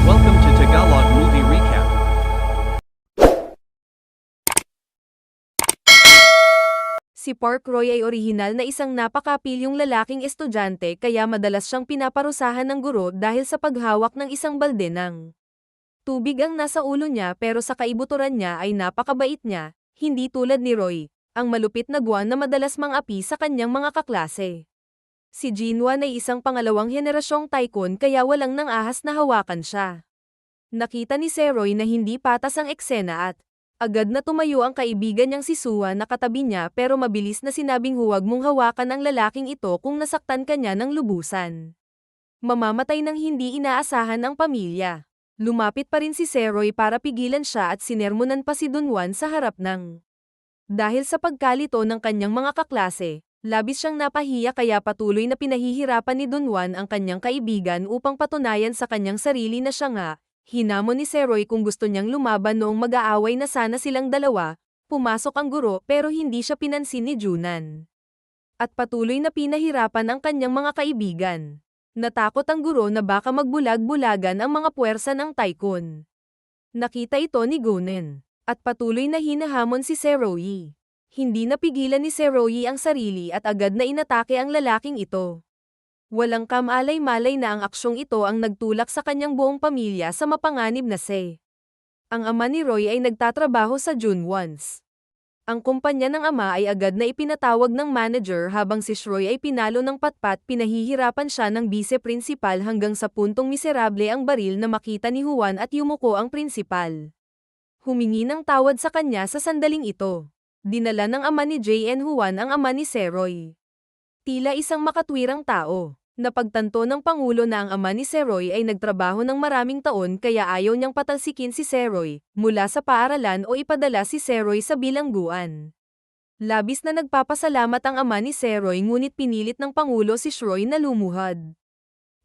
Welcome to Tagalog Movie Recap. Si Park Roy ay orihinal na isang napakapilyong lalaking estudyante kaya madalas siyang pinaparusahan ng guro dahil sa paghawak ng isang balde ng tubig ang nasa ulo niya pero sa kaibuturan niya ay napakabait niya, hindi tulad ni Roy, ang malupit na guwan na madalas mang-api sa kanyang mga kaklase. Si Jinwan ay isang pangalawang henerasyong tycoon kaya walang nang ahas na hawakan siya. Nakita ni Seroy na hindi patas ang eksena at agad na tumayo ang kaibigan niyang si Sua na katabi niya pero mabilis na sinabing huwag mong hawakan ang lalaking ito kung nasaktan ka niya ng lubusan. Mamamatay ng hindi inaasahan ang pamilya. Lumapit pa rin si Seroy para pigilan siya at sinermonan pa si Dunwan sa harap ng. Dahil sa pagkalito ng kanyang mga kaklase, labis siyang napahiya kaya patuloy na pinahihirapan ni Dunwan ang kanyang kaibigan upang patunayan sa kanyang sarili na siya nga. Hinamon ni Seroy kung gusto niyang lumaban noong mag-aaway na sana silang dalawa, pumasok ang guro pero hindi siya pinansin ni Junan. At patuloy na pinahirapan ang kanyang mga kaibigan. Natakot ang guro na baka magbulag-bulagan ang mga puwersa ng tycoon. Nakita ito ni Gunen. At patuloy na hinahamon si Seroy. Hindi napigilan ni Seroy ang sarili at agad na inatake ang lalaking ito. Walang kamalay-malay na ang aksyong ito ang nagtulak sa kanyang buong pamilya sa mapanganib na se. Ang ama ni Roy ay nagtatrabaho sa Junwons. Ang kumpanya ng ama ay agad na ipinatawag ng manager habang si Shroy ay pinalo ng patpat pinahihirapan siya ng bise-prinsipal hanggang sa puntong miserable ang baril na makita ni Juan at yumuko ang prinsipal. Humingi ng tawad sa kanya sa sandaling ito. Dinala ng ama ni J.N. Juan ang ama ni Seroy. Tila isang makatwirang tao. Napagtanto ng Pangulo na ang ama ni Seroy ay nagtrabaho ng maraming taon kaya ayaw niyang patalsikin si Seroy mula sa paaralan o ipadala si Seroy sa bilangguan. Labis na nagpapasalamat ang ama ni Seroy ngunit pinilit ng Pangulo si Shroy na lumuhad.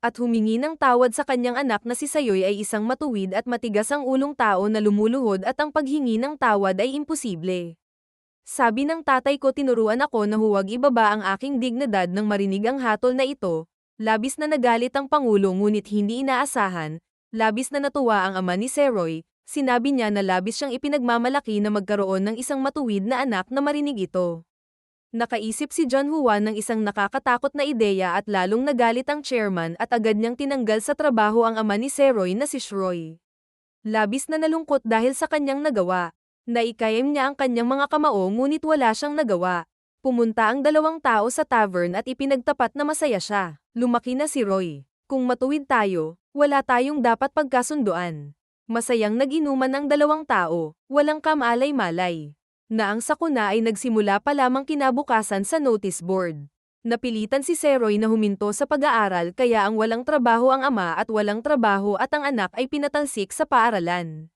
At humingi ng tawad sa kanyang anak na si Sayoy ay isang matuwid at matigas ang ulong tao na lumuluhod at ang paghingi ng tawad ay imposible. Sabi ng tatay ko tinuruan ako na huwag ibaba ang aking dignidad nang marinig ang hatol na ito. Labis na nagalit ang Pangulo ngunit hindi inaasahan, labis na natuwa ang ama ni Seroy, sinabi niya na labis siyang ipinagmamalaki na magkaroon ng isang matuwid na anak na marinig ito. Nakaisip si John Juan ng isang nakakatakot na ideya at lalong nagalit ang chairman at agad niyang tinanggal sa trabaho ang ama ni Seroy na si Shroy. Labis na nalungkot dahil sa kanyang nagawa. Naikayem niya ang kanyang mga kamao ngunit wala siyang nagawa. Pumunta ang dalawang tao sa tavern at ipinagtapat na masaya siya. Lumaki na si Roy. Kung matuwid tayo, wala tayong dapat pagkasunduan. Masayang naginuman ang dalawang tao, walang kamalay-malay. Na ang sakuna ay nagsimula pa lamang kinabukasan sa notice board. Napilitan si Seroy na huminto sa pag-aaral kaya ang walang trabaho ang ama at walang trabaho at ang anak ay pinatalsik sa paaralan.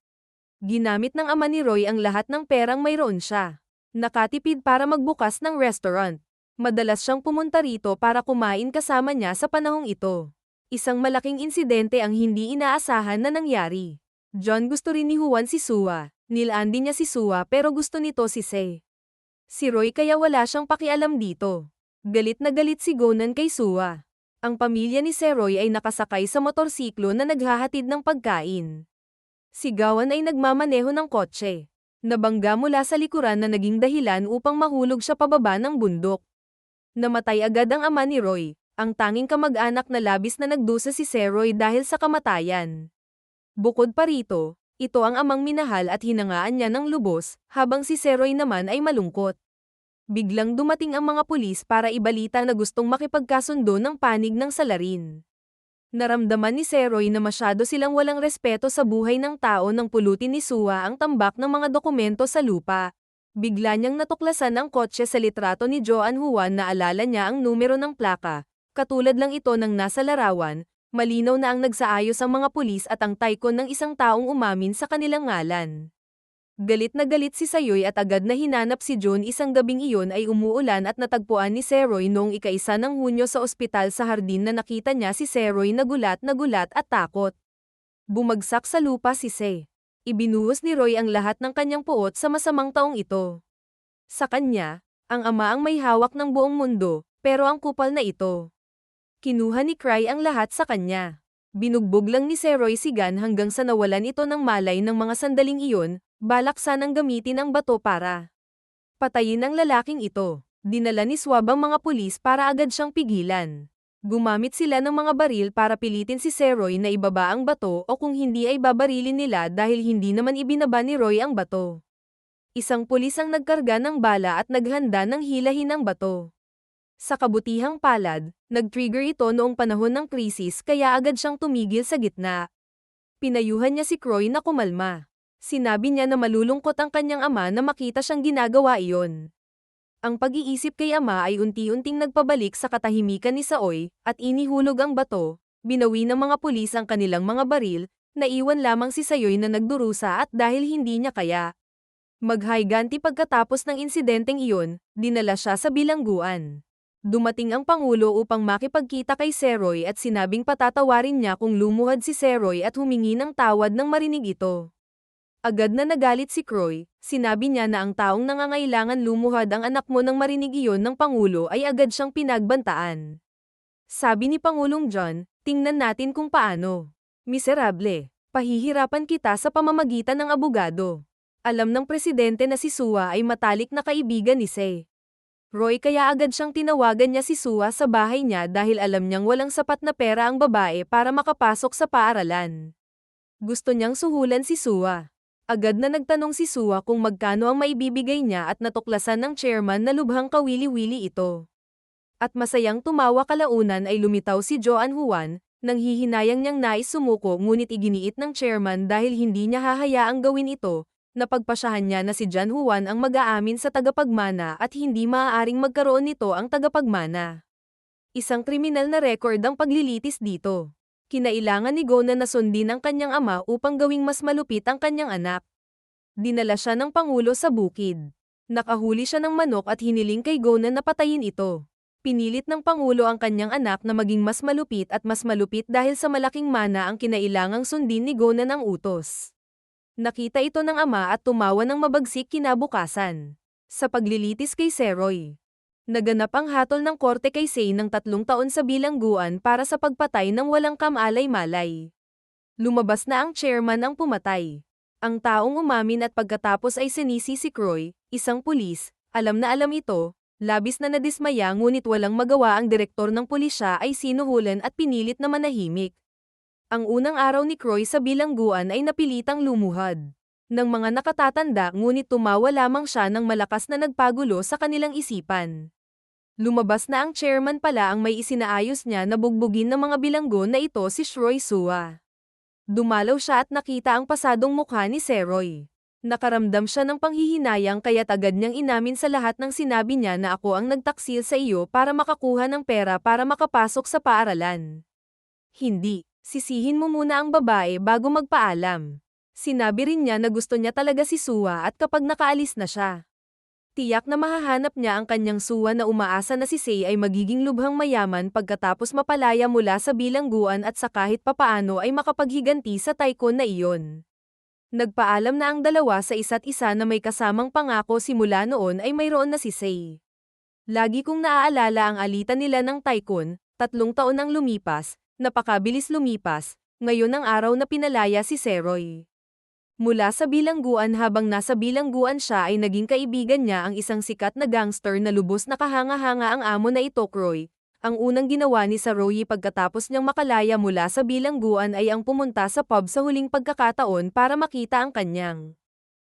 Ginamit ng ama ni Roy ang lahat ng perang mayroon siya. Nakatipid para magbukas ng restaurant. Madalas siyang pumunta rito para kumain kasama niya sa panahong ito. Isang malaking insidente ang hindi inaasahan na nangyari. John gusto rin ni Juan si Sua. Nilandi niya si Sua pero gusto nito si Se. Si Roy kaya wala siyang pakialam dito. Galit na galit si Gonan kay Sua. Ang pamilya ni Seroy ay nakasakay sa motorsiklo na naghahatid ng pagkain. Si Gawan ay nagmamaneho ng kotse. Nabangga mula sa likuran na naging dahilan upang mahulog siya pababa ng bundok. Namatay agad ang ama ni Roy, ang tanging kamag-anak na labis na nagdusa si Seroy dahil sa kamatayan. Bukod pa rito, ito ang amang minahal at hinangaan niya ng lubos, habang si Seroy naman ay malungkot. Biglang dumating ang mga pulis para ibalita na gustong makipagkasundo ng panig ng salarin. Naramdaman ni Seroy na masyado silang walang respeto sa buhay ng tao nang pulutin ni Sua ang tambak ng mga dokumento sa lupa. Bigla niyang natuklasan ang kotse sa litrato ni Joan Juan na alala niya ang numero ng plaka. Katulad lang ito ng nasa larawan, malinaw na ang nagsaayos ang mga pulis at ang tycoon ng isang taong umamin sa kanilang ngalan. Galit na galit si Sayoy at agad na hinanap si June isang gabing iyon ay umuulan at natagpuan ni Seroy noong ika-1 ng Hunyo sa ospital sa hardin na nakita niya si Seroy na gulat at takot. Bumagsak sa lupa si Se. Ibinuhos ni Roy ang lahat ng kanyang puot sa masamang taong ito. Sa kanya, ang ama ang may hawak ng buong mundo, pero ang kupal na ito. Kinuha ni Cry ang lahat sa kanya. Binugbog lang ni Seroy si Gan hanggang sa nawalan ito ng malay ng mga sandaling iyon, balak sanang gamitin ang bato para patayin ang lalaking ito. Dinala ni Swab ang mga pulis para agad siyang pigilan. Gumamit sila ng mga baril para pilitin si Seroy na ibaba ang bato o kung hindi ay babarilin nila dahil hindi naman ibinaba ni Roy ang bato. Isang pulis ang nagkarga ng bala at naghanda ng hilahin ang bato. Sa kabutihang palad, nag-trigger ito noong panahon ng krisis kaya agad siyang tumigil sa gitna. Pinayuhan niya si Croy na kumalma. Sinabi niya na malulungkot ang kanyang ama na makita siyang ginagawa iyon. Ang pag-iisip kay ama ay unti-unting nagpabalik sa katahimikan ni Saoy, at inihulog ang bato, binawi ng mga pulis ang kanilang mga baril, naiwan lamang si Sayoy na nagdurusa at dahil hindi niya kaya maghiganti pagkatapos ng insidenteng iyon, dinala siya sa bilangguan. Dumating ang Pangulo upang makipagkita kay Seroy at sinabing patatawarin niya kung lumuhad si Seroy at humingi ng tawad nang marinig ito. Agad na nagalit si Croy, sinabi niya na ang taong nangangailangan lumuhad ang anak mo nang marinig iyon ng Pangulo ay agad siyang pinagbantaan. Sabi ni Pangulong John, tingnan natin kung paano. Miserable, pahihirapan kita sa pamamagitan ng abogado. Alam ng presidente na si Sua ay matalik na kaibigan ni Se. Roy kaya agad siyang tinawagan niya si Sua sa bahay niya dahil alam niyang walang sapat na pera ang babae para makapasok sa paaralan. Gusto niyang suhulan si Sua. Agad na nagtanong si Sua kung magkano ang maibibigay niya at natuklasan ng chairman na lubhang kawili-wili ito. At masayang tumawa kalaunan ay lumitaw si Joan Juan, nang hihinayang niyang nais sumuko ngunit iginiit ng chairman dahil hindi niya hahayaang gawin ito, napagpasyahan niya na si John Juan ang mag-aamin sa tagapagmana at hindi maaaring magkaroon nito ang tagapagmana. Isang kriminal na record ang paglilitis dito. Kinailangan ni Gona na sundin ang kanyang ama upang gawing mas malupit ang kanyang anak. Dinala siya ng Pangulo sa bukid. Nakahuli siya ng manok at hiniling kay Gona na patayin ito. Pinilit ng Pangulo ang kanyang anak na maging mas malupit at mas malupit dahil sa malaking mana ang kinailangang sundin ni Gona ng utos. Nakita ito ng ama at tumawa ng mabagsik kinabukasan. Sa paglilitis kay Seroy. Naganap ang hatol ng korte kay Say ng 3 taon sa bilangguan para sa pagpatay ng walang kamalay-malay. Lumabas na ang chairman ang pumatay. Ang taong umamin at pagkatapos ay sinisi si Croy, isang pulis, alam na alam ito, labis na nadismaya ngunit walang magawa ang direktor ng pulisya ay sinuhulan at pinilit na manahimik. Ang unang araw ni Croy sa bilangguan ay napilitang lumuhad ng mga nakatatanda ngunit tumawa lamang siya ng malakas na nagpagulo sa kanilang isipan. Lumabas na ang chairman pala ang may isinaayos niya na bugbugin ng mga bilanggo na ito si Shroy Sua. Dumalaw siya at nakita ang pasadong mukha ni Seroy. Nakaramdam siya ng panghihinayang kaya't agad niyang inamin sa lahat ng sinabi niya na ako ang nagtaksil sa iyo para makakuha ng pera para makapasok sa paaralan. Hindi. Sisihin mo muna ang babae bago magpaalam. Sinabi rin niya na gusto niya talaga si Sua at kapag nakaalis na siya, tiyak na mahahanap niya ang kanyang Sua na umaasa na si Say ay magiging lubhang mayaman pagkatapos mapalaya mula sa bilangguan at sa kahit papaano ay makapaghiganti sa tycoon na iyon. Nagpaalam na ang dalawa sa isa't isa na may kasamang pangako simula noon ay mayroon na si Say. Lagi kong naaalala ang alitan nila ng tycoon, 3 taon ang lumipas, napakabilis lumipas, ngayon ang araw na pinalaya si Seroy. Mula sa bilangguan habang nasa bilangguan siya ay naging kaibigan niya ang isang sikat na gangster na lubos na kahanga-hanga ang amo na ito Croy. Ang unang ginawa ni Saroy pagkatapos niyang makalaya mula sa bilangguan ay ang pumunta sa pub sa huling pagkakataon para makita ang kanyang.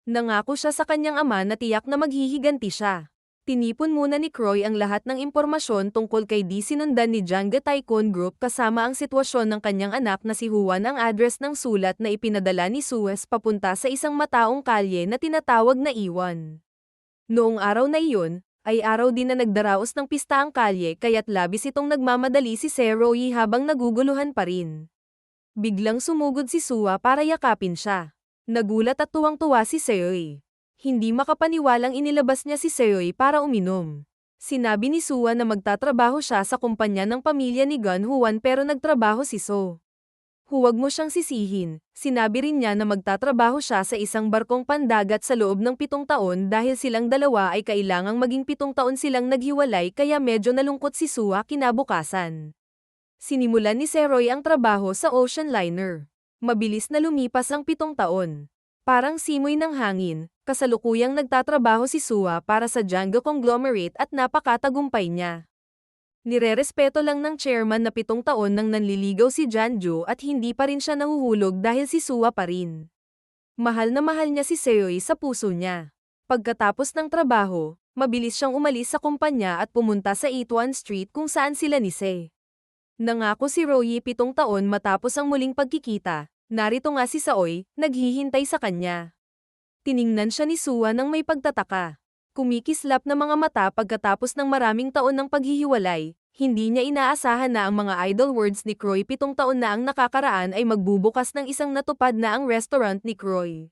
Nangako siya sa kanyang ama na tiyak na maghihiganti siya. Tinipon muna ni Croy ang lahat ng impormasyon tungkol kay di sinundan ni Janga Tycoon Group kasama ang sitwasyon ng kanyang anak na si Juan ang address ng sulat na ipinadala ni Suez papunta sa isang mataong kalye na tinatawag na Iwan. Noong araw na iyon, ay araw din na nagdaraos ng pista ang kalye kaya't labis itong nagmamadali si Seroy habang naguguluhan pa rin. Biglang sumugod si Sua para yakapin siya. Nagulat at tuwang-tuwa si Seroy. Hindi makapaniwalang inilabas niya si Seoy para uminom. Sinabi ni Sua na magtatrabaho siya sa kumpanya ng pamilya ni Gun Juan pero nagtrabaho si So. Huwag mo siyang sisihin, sinabi rin niya na magtatrabaho siya sa isang barkong pandagat sa loob ng 7 taon dahil silang dalawa ay kailangang maging 7 taon silang naghiwalay kaya medyo nalungkot si Sua kinabukasan. Sinimulan ni Seroy ang trabaho sa ocean liner. Mabilis na lumipas ang 7 taon. Parang simoy ng hangin, kasalukuyang nagtatrabaho si Sua para sa Django Conglomerate at napakatagumpay niya. Nirerespeto lang ng chairman na 7 taon nang nanliligaw si Janjo at hindi pa rin siya nahuhulog dahil si Sua pa rin. Mahal na mahal niya si Seoy sa puso niya. Pagkatapos ng trabaho, mabilis siyang umalis sa kumpanya at pumunta sa 81 Street kung saan sila ni Se. Nangako si Roy 7 taon matapos ang muling pagkikita, narito nga si Seoy, naghihintay sa kanya. Tiningnan siya ni Sua nang may pagtataka. Kumikislap na mga mata pagkatapos ng maraming taon ng paghihiwalay, hindi niya inaasahan na ang mga idol words ni Kroy 7 taon na ang nakakaraan ay magbubukas ng isang natupad na ang restaurant ni Kroy.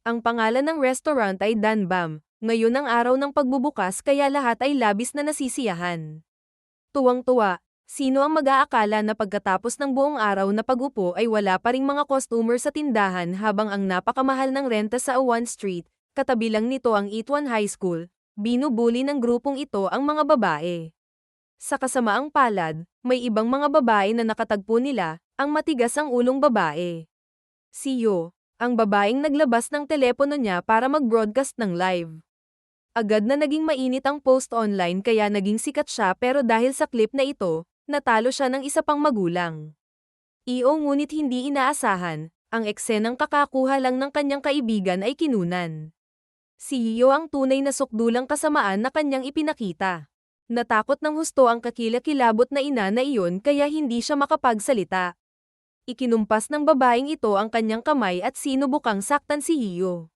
Ang pangalan ng restaurant ay Danbam, ngayon ang araw ng pagbubukas kaya lahat ay labis na nasisiyahan. Tuwang-tuwa, sino ang mag-aakala na pagkatapos ng buong araw na pag-upo ay wala pa ring mga customer sa tindahan habang ang napakamahal ng renta sa 1 Street, katabi lang nito ang 81 High School, binubuli ng grupong ito ang mga babae. Sa kasamaang palad, may ibang mga babae na nakatagpo nila, ang matigas ang ulong babae. Si Yo, ang babaeng naglabas ng telepono niya para mag-broadcast ng live. Agad na naging mainit ang post online kaya naging sikat siya pero dahil sa clip na ito, natalo siya ng isa pang magulang. Ngunit hindi inaasahan, ang eksenang kakakuha lang ng kanyang kaibigan ay kinunan. Si Yo ang tunay na sukdulang kasamaan na kanyang ipinakita. Natakot ng husto ang kakilakilabot na ina na iyon kaya hindi siya makapagsalita. Ikinumpas ng babaeng ito ang kanyang kamay at sinubukang saktan si Yo.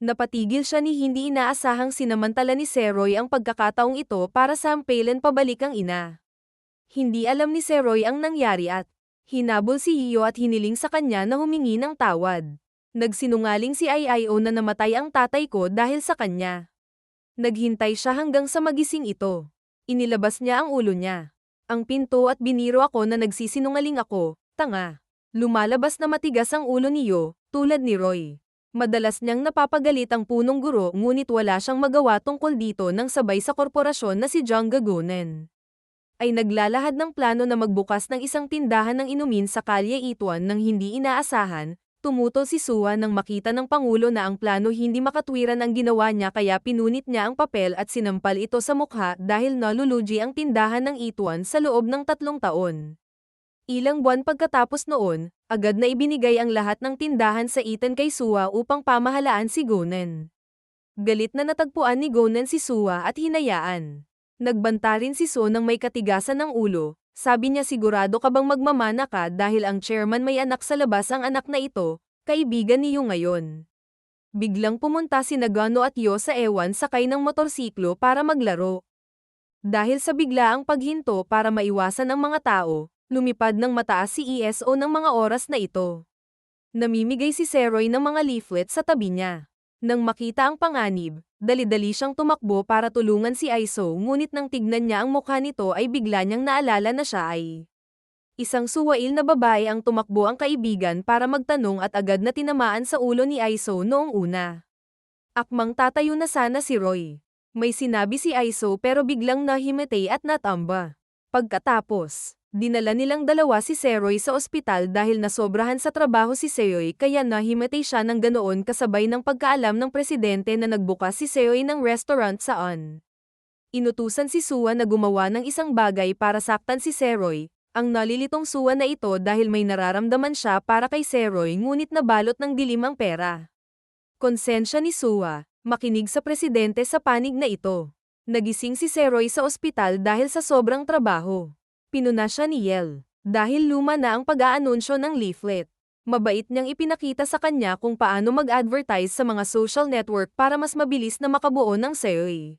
Napatigil siya ni hindi inaasahang sinamantala ni Seroy ang pagkakataong ito para sampailan pabalik ang ina. Hindi alam ni Seroy ang nangyari at hinabol si Yo at hiniling sa kanya na humingi ng tawad. Nagsinungaling si IIO na namatay ang tatay ko dahil sa kanya. Naghintay siya hanggang sa magising ito. Inilabas niya ang ulo niya. Ang pinto at biniro ako na nagsisinungaling ako, tanga. Lumalabas na matigas ang ulo ni Yo, tulad ni Roy. Madalas niyang napapagalit ang punong guro ngunit wala siyang magawa tungkol dito nang sabay sa korporasyon na si Jung Gagonen. Ay naglalahad ng plano na magbukas ng isang tindahan ng inumin sa Kalye Ituan nang hindi inaasahan, tumutol si Sua nang makita ng Pangulo na ang plano hindi makatwiran ang ginawa niya kaya pinunit niya ang papel at sinampal ito sa mukha dahil nalulugi ang tindahan ng Ituan sa loob ng 3 taon. Ilang buwan pagkatapos noon, agad na ibinigay ang lahat ng tindahan sa Iten kay Sua upang pamahalaan si Gonen. Galit na natagpuan ni Gonen si Sua at hinayaan. Nagbanta rin si So nang may katigasan ng ulo, sabi niya sigurado ka bang magmamana ka dahil ang chairman may anak sa labas ang anak na ito, kaibigan niyo ngayon. Biglang pumunta si Nagano at Yo sa ewan sakay ng motorsiklo para maglaro. Dahil sa biglaang paghinto para maiwasan ang mga tao, lumipad ng mataas si ESO ng mga oras na ito. Namimigay si Seroy ng mga leaflet sa tabi niya. Nang makita ang panganib, dali-dali siyang tumakbo para tulungan si Aiso ngunit nang tignan niya ang mukha nito ay bigla niyang naalala na siya ay isang suwail na babae ang tumakbo ang kaibigan para magtanong at agad na tinamaan sa ulo ni Aiso noong una. Akmang tatayo na sana si Roy. May sinabi si Aiso pero biglang nahimatay at natamba. Pagkatapos, dinala nilang dalawa si Seroy sa ospital dahil nasobrahan sa trabaho si Seoy kaya nahimatay siya ng ganoon kasabay ng pagkaalam ng presidente na nagbukas si Seoy ng restaurant sa On. Inutusan si Sua na gumawa ng isang bagay para saktan si Seroy, ang nalilitong Sua na ito dahil may nararamdaman siya para kay Seroy ngunit nabalot ng dilim ang pera. Konsensya ni Sua, makinig sa presidente sa panig na ito. Nagising si Seroy sa ospital dahil sa sobrang trabaho. Pinuna siya ni Yel. Dahil luma na ang pag-aanunsyo ng leaflet. Mabait niyang ipinakita sa kanya kung paano mag-advertise sa mga social network para mas mabilis na makabuo ng Seoy.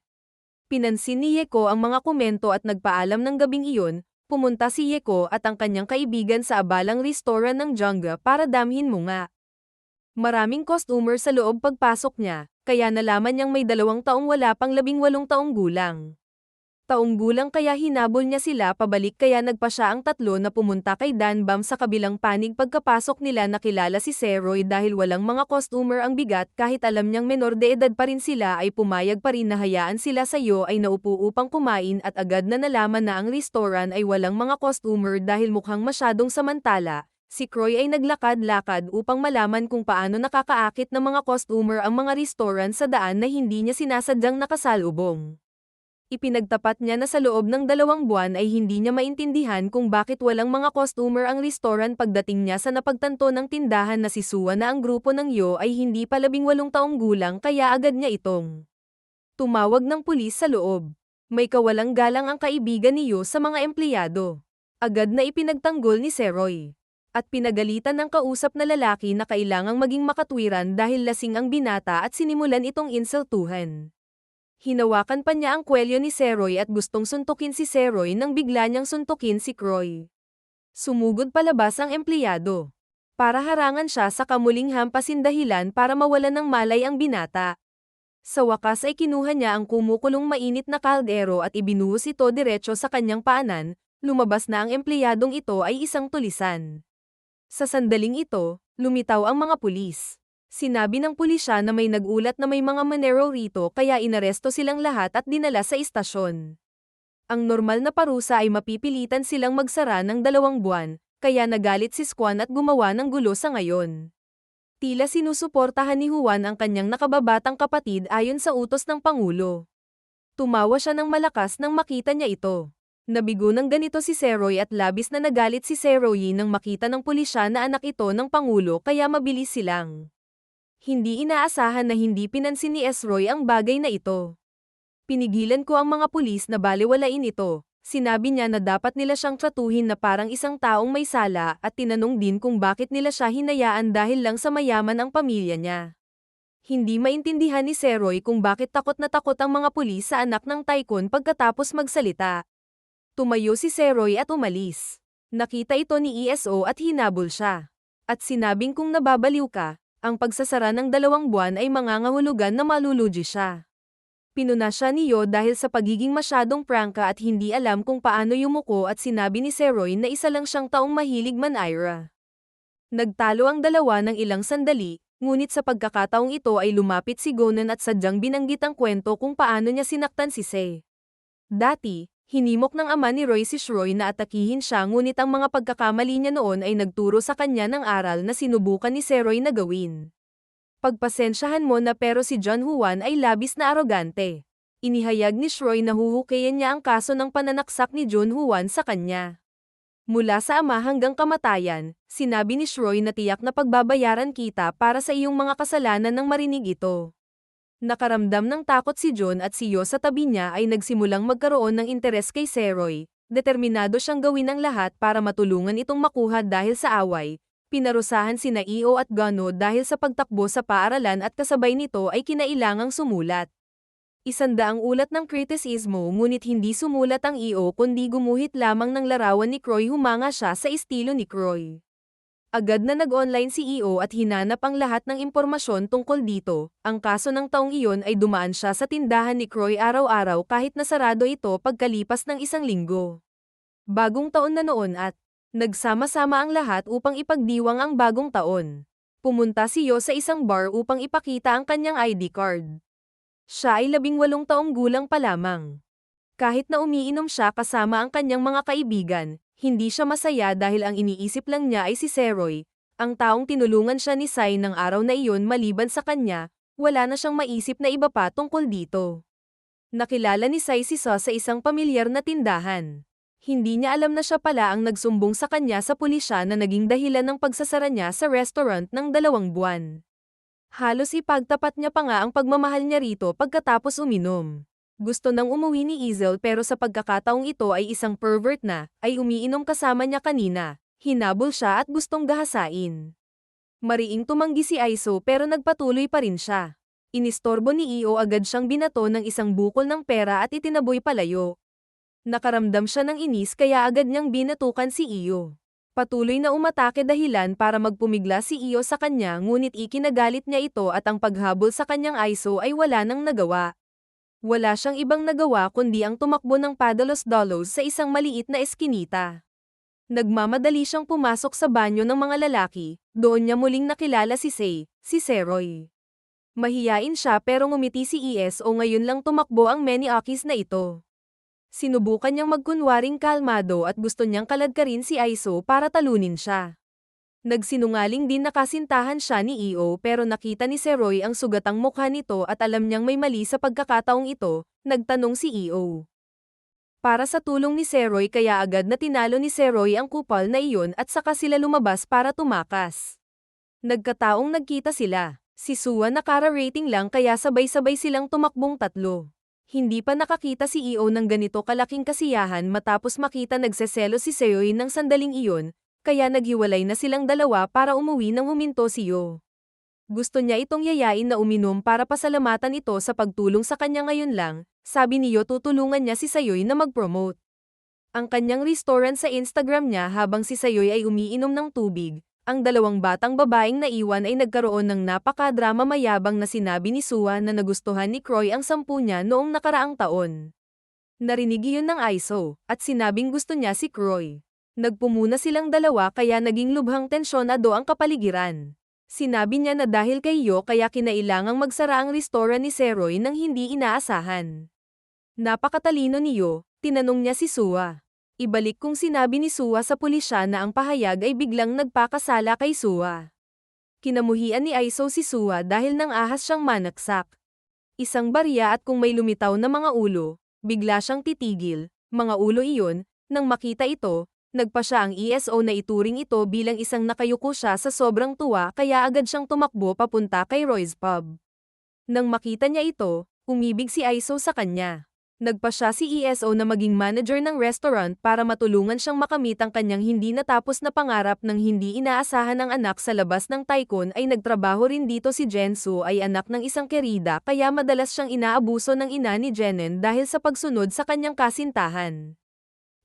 Pinansin ni Yeko ang mga komento at nagpaalam ng gabing iyon, pumunta si Yeko at ang kanyang kaibigan sa abalang restaurant ng Jungga para damhin mo nga. Maraming customer sa loob pagpasok niya, kaya nalaman niyang may 2 taong wala pang 18 taong gulang. Taong gulang kaya hinabol niya sila pabalik kaya nagpa siya ang tatlo na pumunta kay Danbam sa kabilang panig pagkapasok nila nakilala si Seroy dahil walang mga customer ang bigat kahit alam niyang menor de edad pa rin sila ay pumayag pa rin na hayaan sila sa iyo ay naupo upang kumain at agad na nalaman na ang restaurant ay walang mga customer dahil mukhang masyadong samantala. Si Croy ay naglakad-lakad upang malaman kung paano nakakaakit ng mga customer ang mga restaurant sa daan na hindi niya sinasadyang nakasalubong. Ipinagtapat niya na sa loob ng 2 buwan ay hindi niya maintindihan kung bakit walang mga customer ang restaurant pagdating niya sa napagtanto ng tindahan na si Sua na ang grupo ng Yo ay hindi pa 18 taong gulang kaya agad niya itong tumawag ng pulis sa loob. May kawalang galang ang kaibigan ni Yo sa mga empleyado. Agad na ipinagtanggol ni Seroy. At pinagalitan ng kausap na lalaki na kailangang maging makatwiran dahil lasing ang binata at sinimulan itong insultuhan. Hinawakan pa niya ang kwelyo ni Seroy at gustong suntukin si Seroy nang bigla niyang suntukin si Croy. Sumugod palabas ang empleyado. Para harangan siya sa kamuling hampasin dahilan para mawalan ng malay ang binata. Sa wakas ay kinuha niya ang kumukulong mainit na kaldero at ibinuhos ito diretso sa kanyang paanan, lumabas na ang empleyadong ito ay isang tulisan. Sa sandaling ito, lumitaw ang mga pulis. Sinabi ng pulisya na may nagulat na may mga Manero rito kaya inaresto silang lahat at dinala sa istasyon. Ang normal na parusa ay mapipilitan silang magsara ng 2 buwan, kaya nagalit si Squan at gumawa ng gulo sa ngayon. Tila sinusuportahan ni Juan ang kanyang nakababatang kapatid ayon sa utos ng Pangulo. Tumawa siya ng malakas nang makita niya ito. Nabigo ng ganito si Seroy at labis na nagalit si Seroy nang makita ng pulisya na anak ito ng Pangulo kaya mabilis silang. Hindi inaasahan na hindi pinansin ni Esroy ang bagay na ito. Pinigilan ko ang mga pulis na balewalain ito. Sinabi niya na dapat nila siyang tratuhin na parang isang taong may sala at tinanong din kung bakit nila siya hinayaan dahil lang sa mayaman ang pamilya niya. Hindi maintindihan ni Seroy kung bakit takot na takot ang mga pulis sa anak ng tycoon pagkatapos magsalita. Tumayo si Seroy at umalis. Nakita ito ni ESO at hinabol siya. At sinabing kung nababaliw ka, ang pagsasara ng 2 buwan ay mangangahulugan na malulugi siya. Pinuna siya ni Yo dahil sa pagiging masyadong prangka at hindi alam kung paano yumuko at sinabi ni Seroy na isa lang siyang taong mahilig manira. Nagtalo ang dalawa ng ilang sandali, ngunit sa pagkakataong ito ay lumapit si Gonan at sadyang binanggit ang kwento kung paano niya sinaktan si Se. Dati, hinimok ng ama ni Roy si Shroy na atakihin siya ngunit ang mga pagkakamali niya noon ay nagturo sa kanya ng aral na sinubukan ni Seroy na gawin. Pagpasensyahan mo na pero si John Juan ay labis na arogante. Inihayag ni Shroy na huhukayin niya ang kaso ng pananaksak ni John Juan sa kanya. Mula sa ama hanggang kamatayan, sinabi ni Shroy na tiyak na pagbabayaran kita para sa iyong mga kasalanan nang marinig ito. Nakaramdam ng takot si John at si Yo sa tabi niya ay nagsimulang magkaroon ng interes kay Seroy. Determinado siyang gawin ang lahat para matulungan itong makuha dahil sa away. Pinarusahan sina Iyo at Gano dahil sa pagtakbo sa paaralan at kasabay nito ay kinailangang sumulat. 100 ulat ng kritisismo ngunit hindi sumulat ang Iyo kundi gumuhit lamang ng larawan ni Croy humanga siya sa estilo ni Croy. Agad na nag-online si EO at hinanap ang lahat ng impormasyon tungkol dito. Ang kaso ng taong iyon ay dumaan siya sa tindahan ni Croy araw-araw kahit nasarado ito pagkalipas ng 1 linggo. Bagong taon na noon at nagsama-sama ang lahat upang ipagdiwang ang bagong taon. Pumunta si Yo sa isang bar upang ipakita ang kanyang ID card. Siya ay 18 taong gulang pa lamang. Kahit na umiinom siya kasama ang kanyang mga kaibigan, hindi siya masaya dahil ang iniisip lang niya ay si Seroy, ang taong tinulungan siya ni Sai ng araw na iyon maliban sa kanya, wala na siyang maisip na iba pa tungkol dito. Nakilala ni Sai si So sa isang pamilyar na tindahan. Hindi niya alam na siya pala ang nagsumbong sa kanya sa pulisya na naging dahilan ng pagsasara niya sa restaurant ng 2 buwan. Halos ipagtapat niya pa nga ang pagmamahal niya rito pagkatapos uminom. Gusto nang umuwi ni Izel pero sa pagkakataong ito ay isang pervert na, ay umiinom kasama niya kanina. Hinabol siya at gustong gahasain. Mariing tumanggi si Aiso pero nagpatuloy pa rin siya. Inistorbo ni Iyo agad siyang binato ng isang bukol ng pera at itinaboy palayo. Nakaramdam siya ng inis kaya agad niyang binatukan si Iyo. Patuloy na umatake dahilan para magpumigla si Iyo sa kanya ngunit ikinagalit niya ito at ang paghabol sa kanyang Aiso ay wala nang nagawa. Wala siyang ibang nagawa kundi ang tumakbo ng padalos-dalos sa isang maliit na eskinita. Nagmamadali siyang pumasok sa banyo ng mga lalaki, doon niya muling nakilala si si Seroy. Mahiyain siya pero ngumiti si ESO ngayon lang tumakbo ang Meniakis na ito. Sinubukan niyang magkunwaring kalmado at gusto niyang kaladkarin si Aiso para talunin siya. Nagsinungaling din na kasintahan siya ni EO pero nakita ni Seroy ang sugatang mukha nito at alam niyang may mali sa pagkakataong ito, nagtanong si EO. Para sa tulong ni Seroy kaya agad na tinalo ni Seroy ang kupal na iyon at saka sila lumabas para tumakas. Nagkataong nagkita sila. Si Sua nakara-rating lang kaya sabay-sabay silang tumakbong tatlo. Hindi pa nakakita si EO ng ganito kalaking kasiyahan matapos makita nagseselo si Seoy ng sandaling iyon, kaya naghiwalay na silang dalawa para umuwi nang huminto si Yo. Gusto niya itong yayain na uminom para pasalamatan ito sa pagtulong sa kanya ngayon lang, sabi ni Yo tutulungan niya si Seoy na mag-promote ang kanyang restaurant sa Instagram niya habang si Seoy ay umiinom ng tubig. Ang dalawang batang babaeng naiwan ay nagkaroon ng napaka-drama mayabang na sinabi ni Sua na nagustuhan ni Croy ang 10 niya noong nakaraang taon. Narinig iyon ng Aiso, at sinabing gusto niya si Croy. Nagpumuna silang dalawa kaya naging lubhang tensyonado ang kapaligiran. Sinabi niya na dahil kay Yo kaya kinailangang magsara ang restaurant ni Seroy nang hindi inaasahan. Napakatalino ni Yo, tinanong niya si Sua. Ibalik kung sinabi ni Sua sa pulisya na ang pahayag ay biglang nagpakasala kay Sua. Kinamuhian ni Aiso si Sua dahil nang ahas siyang manaksak. Isang barya at kung may lumitaw na mga ulo, bigla siyang titigil, mga ulo iyon, nang makita ito, nagpa siya ang ESO na ituring ito bilang isang nakayuko siya sa sobrang tuwa kaya agad siyang tumakbo papunta kay Roy's Pub. Nang makita niya ito, umibig si Aiso sa kanya. Nagpa siya si ESO na maging manager ng restaurant para matulungan siyang makamit ang kanyang hindi natapos na pangarap ng hindi inaasahan ng anak sa labas ng Taikon ay nagtrabaho rin dito si Jensu ay anak ng isang kerida kaya madalas siyang inaabuso ng ina ni Jenen dahil sa pagsunod sa kanyang kasintahan.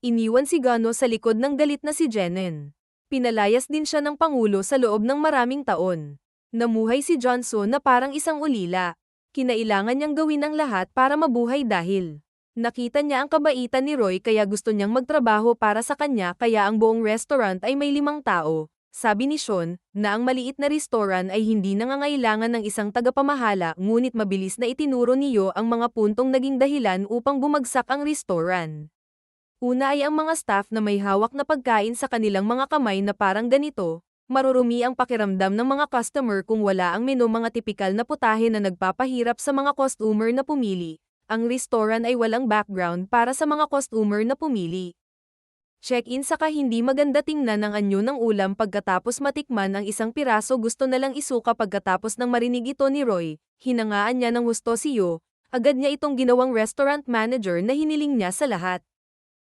Iniwan si Gano sa likod ng galit na si Jenen. Pinalayas din siya ng pangulo sa loob ng maraming taon. Namuhay si Johnson na parang isang ulila. Kinailangan niyang gawin ang lahat para mabuhay dahil nakita niya ang kabaitan ni Roy kaya gusto niyang magtrabaho para sa kanya kaya ang buong restaurant ay may 5 tao. Sabi ni Sean, na ang maliit na restaurant ay hindi nangangailangan ng isang tagapamahala ngunit mabilis na itinuro niyo ang mga puntong naging dahilan upang bumagsak ang restaurant. Una ay ang mga staff na may hawak na pagkain sa kanilang mga kamay na parang ganito. Marurumi ang pakiramdam ng mga customer kung wala ang menu mga tipikal na putahe na nagpapahirap sa mga customer na pumili. Ang restaurant ay walang background para sa mga customer na pumili. Check-in saka hindi maganda tingnan ang anyo ng ulam pagkatapos matikman ang isang piraso gusto na lang isuka pagkatapos ng marinig ito ni Roy. Hinangaan niya ng husto si Yo, agad niya itong ginawang restaurant manager na hiniling niya sa lahat.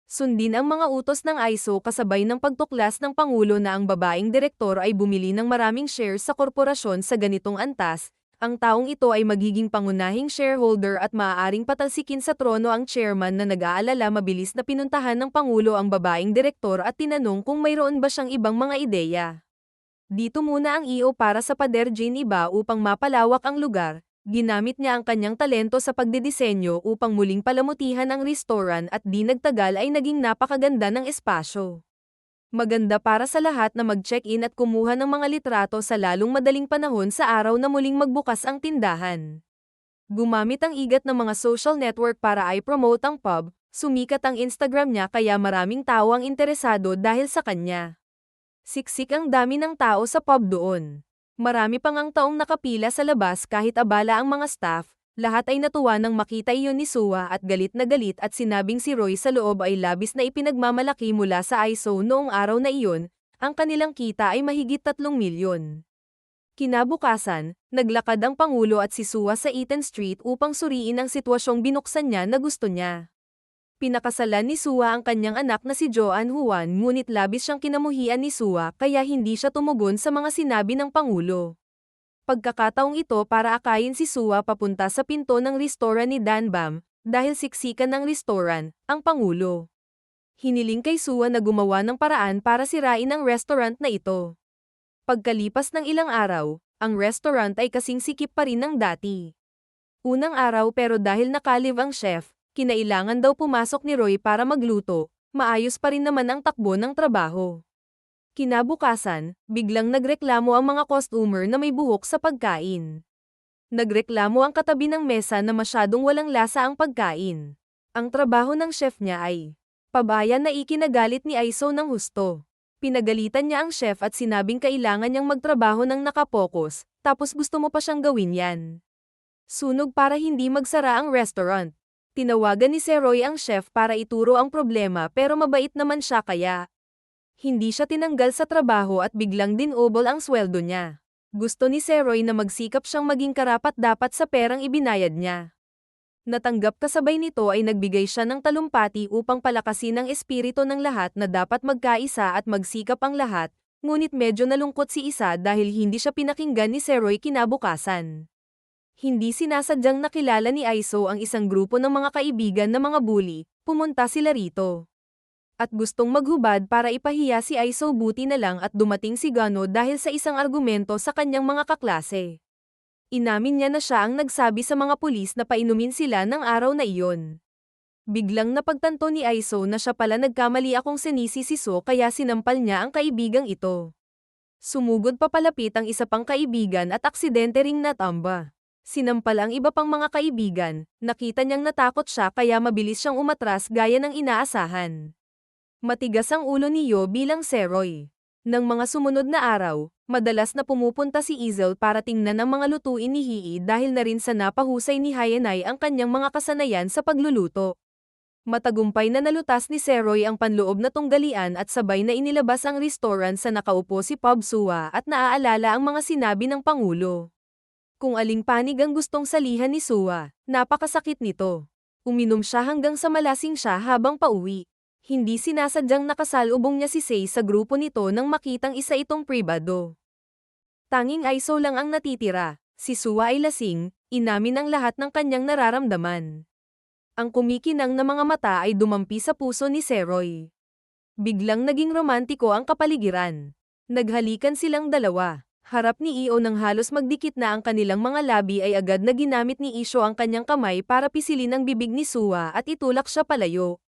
Sundin ang mga utos ng Aiso kasabay ng pagtuklas ng Pangulo na ang babaeng direktor ay bumili ng maraming shares sa korporasyon sa ganitong antas, ang taong ito ay magiging pangunahing shareholder at maaaring patalsikin sa trono ang chairman na nag-aalala mabilis na pinuntahan ng Pangulo ang babaeng direktor at tinanong kung mayroon ba siyang ibang mga ideya. Dito muna ang EO para sa pader Jane iba upang mapalawak ang lugar. Ginamit niya ang kanyang talento sa pagdidisenyo upang muling palamutihan ang restaurant at di nagtagal ay naging napakaganda ng espasyo. Maganda para sa lahat na mag-check-in at kumuha ng mga litrato sa lalong madaling panahon sa araw na muling magbukas ang tindahan. Gumamit ang igat ng mga social network para i-promote ang pub, sumikat ang Instagram niya kaya maraming tao ang interesado dahil sa kanya. Siksik ang dami ng tao sa pub doon. Marami pang ang taong nakapila sa labas kahit abala ang mga staff, lahat ay natuwa nang makita iyon ni Sua at galit at sinabing si Roy sa loob ay labis na ipinagmamalaki mula sa Aiso noong araw na iyon, ang kanilang kita ay mahigit 3 milyon. Kinabukasan, naglakad ang Pangulo at si Sua sa Eaton Street upang suriin ang sitwasyong binuksan niya na gusto niya. Pinakasalan ni Sua ang kanyang anak na si Joan Juan ngunit labis siyang kinamuhian ni Sua kaya hindi siya tumugon sa mga sinabi ng Pangulo. Pagkakataong ito para akayin si Sua papunta sa pinto ng restaurant ni Dan Bam, dahil siksikan ng restaurant, ang Pangulo. Hiniling kay Sua na gumawa ng paraan para sirain ang restaurant na ito. Pagkalipas ng ilang araw, ang restaurant ay kasing sikip pa rin ng dati. Unang araw pero dahil nakalive ang chef, kinailangan daw pumasok ni Roy para magluto, maayos pa rin naman ang takbo ng trabaho. Kinabukasan, biglang nagreklamo ang mga customer na may buhok sa pagkain. Nagreklamo ang katabi ng mesa na masyadong walang lasa ang pagkain. Ang trabaho ng chef niya ay pabayan na ikinagalit ni Aiso ng husto. Pinagalitan niya ang chef at sinabing kailangan niyang magtrabaho ng nakapokus, tapos gusto mo pa siyang gawin yan. Sunog para hindi magsara ang restaurant. Tinawagan ni Seroy ang chef para ituro ang problema pero mabait naman siya kaya hindi siya tinanggal sa trabaho at biglang dinobol ang sweldo niya. Gusto ni Seroy na magsikap siyang maging karapat-dapat sa perang ibinayad niya. Natanggap kasabay nito ay nagbigay siya ng talumpati upang palakasin ang espiritu ng lahat na dapat magkaisa at magsikap ang lahat, ngunit medyo nalungkot si Isa dahil hindi siya pinakinggan ni Seroy kinabukasan. Hindi sinasadyang nakilala ni Aiso ang isang grupo ng mga kaibigan na mga bully, pumunta sila rito. At gustong maghubad para ipahiya si Aiso, buti na lang at dumating si Gano dahil sa isang argumento sa kanyang mga kaklase. Inamin niya na siya ang nagsabi sa mga pulis na painumin sila ng araw na iyon. Biglang napagtanto ni Aiso na siya pala nagkamali akong sinisi si So kaya sinampal niya ang kaibigang ito. Sumugod pa palapit ang isa pang kaibigan at aksidente ring natamba. Sinampal ang iba pang mga kaibigan, nakita niyang natakot siya kaya mabilis siyang umatras gaya ng inaasahan. Matigas ang ulo ni Yo bilang Seroy. Nang mga sumunod na araw, madalas na pumupunta si Izel para tingnan ang mga lutuin ni Hii dahil na rin sa napahusay ni Hayanay ang kanyang mga kasanayan sa pagluluto. Matagumpay na nalutas ni Seroy ang panloob na tunggalian at sabay na inilabas ang restaurant sa nakaupo si Pub Sua at naaalala ang mga sinabi ng Pangulo. Kung aling panig ang gustong salihan ni Sua, napakasakit nito. Uminom siya hanggang sa malasing siya habang pauwi. Hindi sinasadyang nakasalubong niya si Sei sa grupo nito nang makitang isa itong pribado. Tanging Aiso lang ang natitira, si Sua ay lasing, inamin ang lahat ng kanyang nararamdaman. Ang kumikinang na mga mata ay dumampi sa puso ni Seroy. Biglang naging romantiko ang kapaligiran. Naghalikan silang dalawa. Harap ni Io nang halos magdikit na ang kanilang mga labi ay agad na ginamit ni Isho ang kanyang kamay para pisilin ang bibig ni Sua at itulak siya palayo.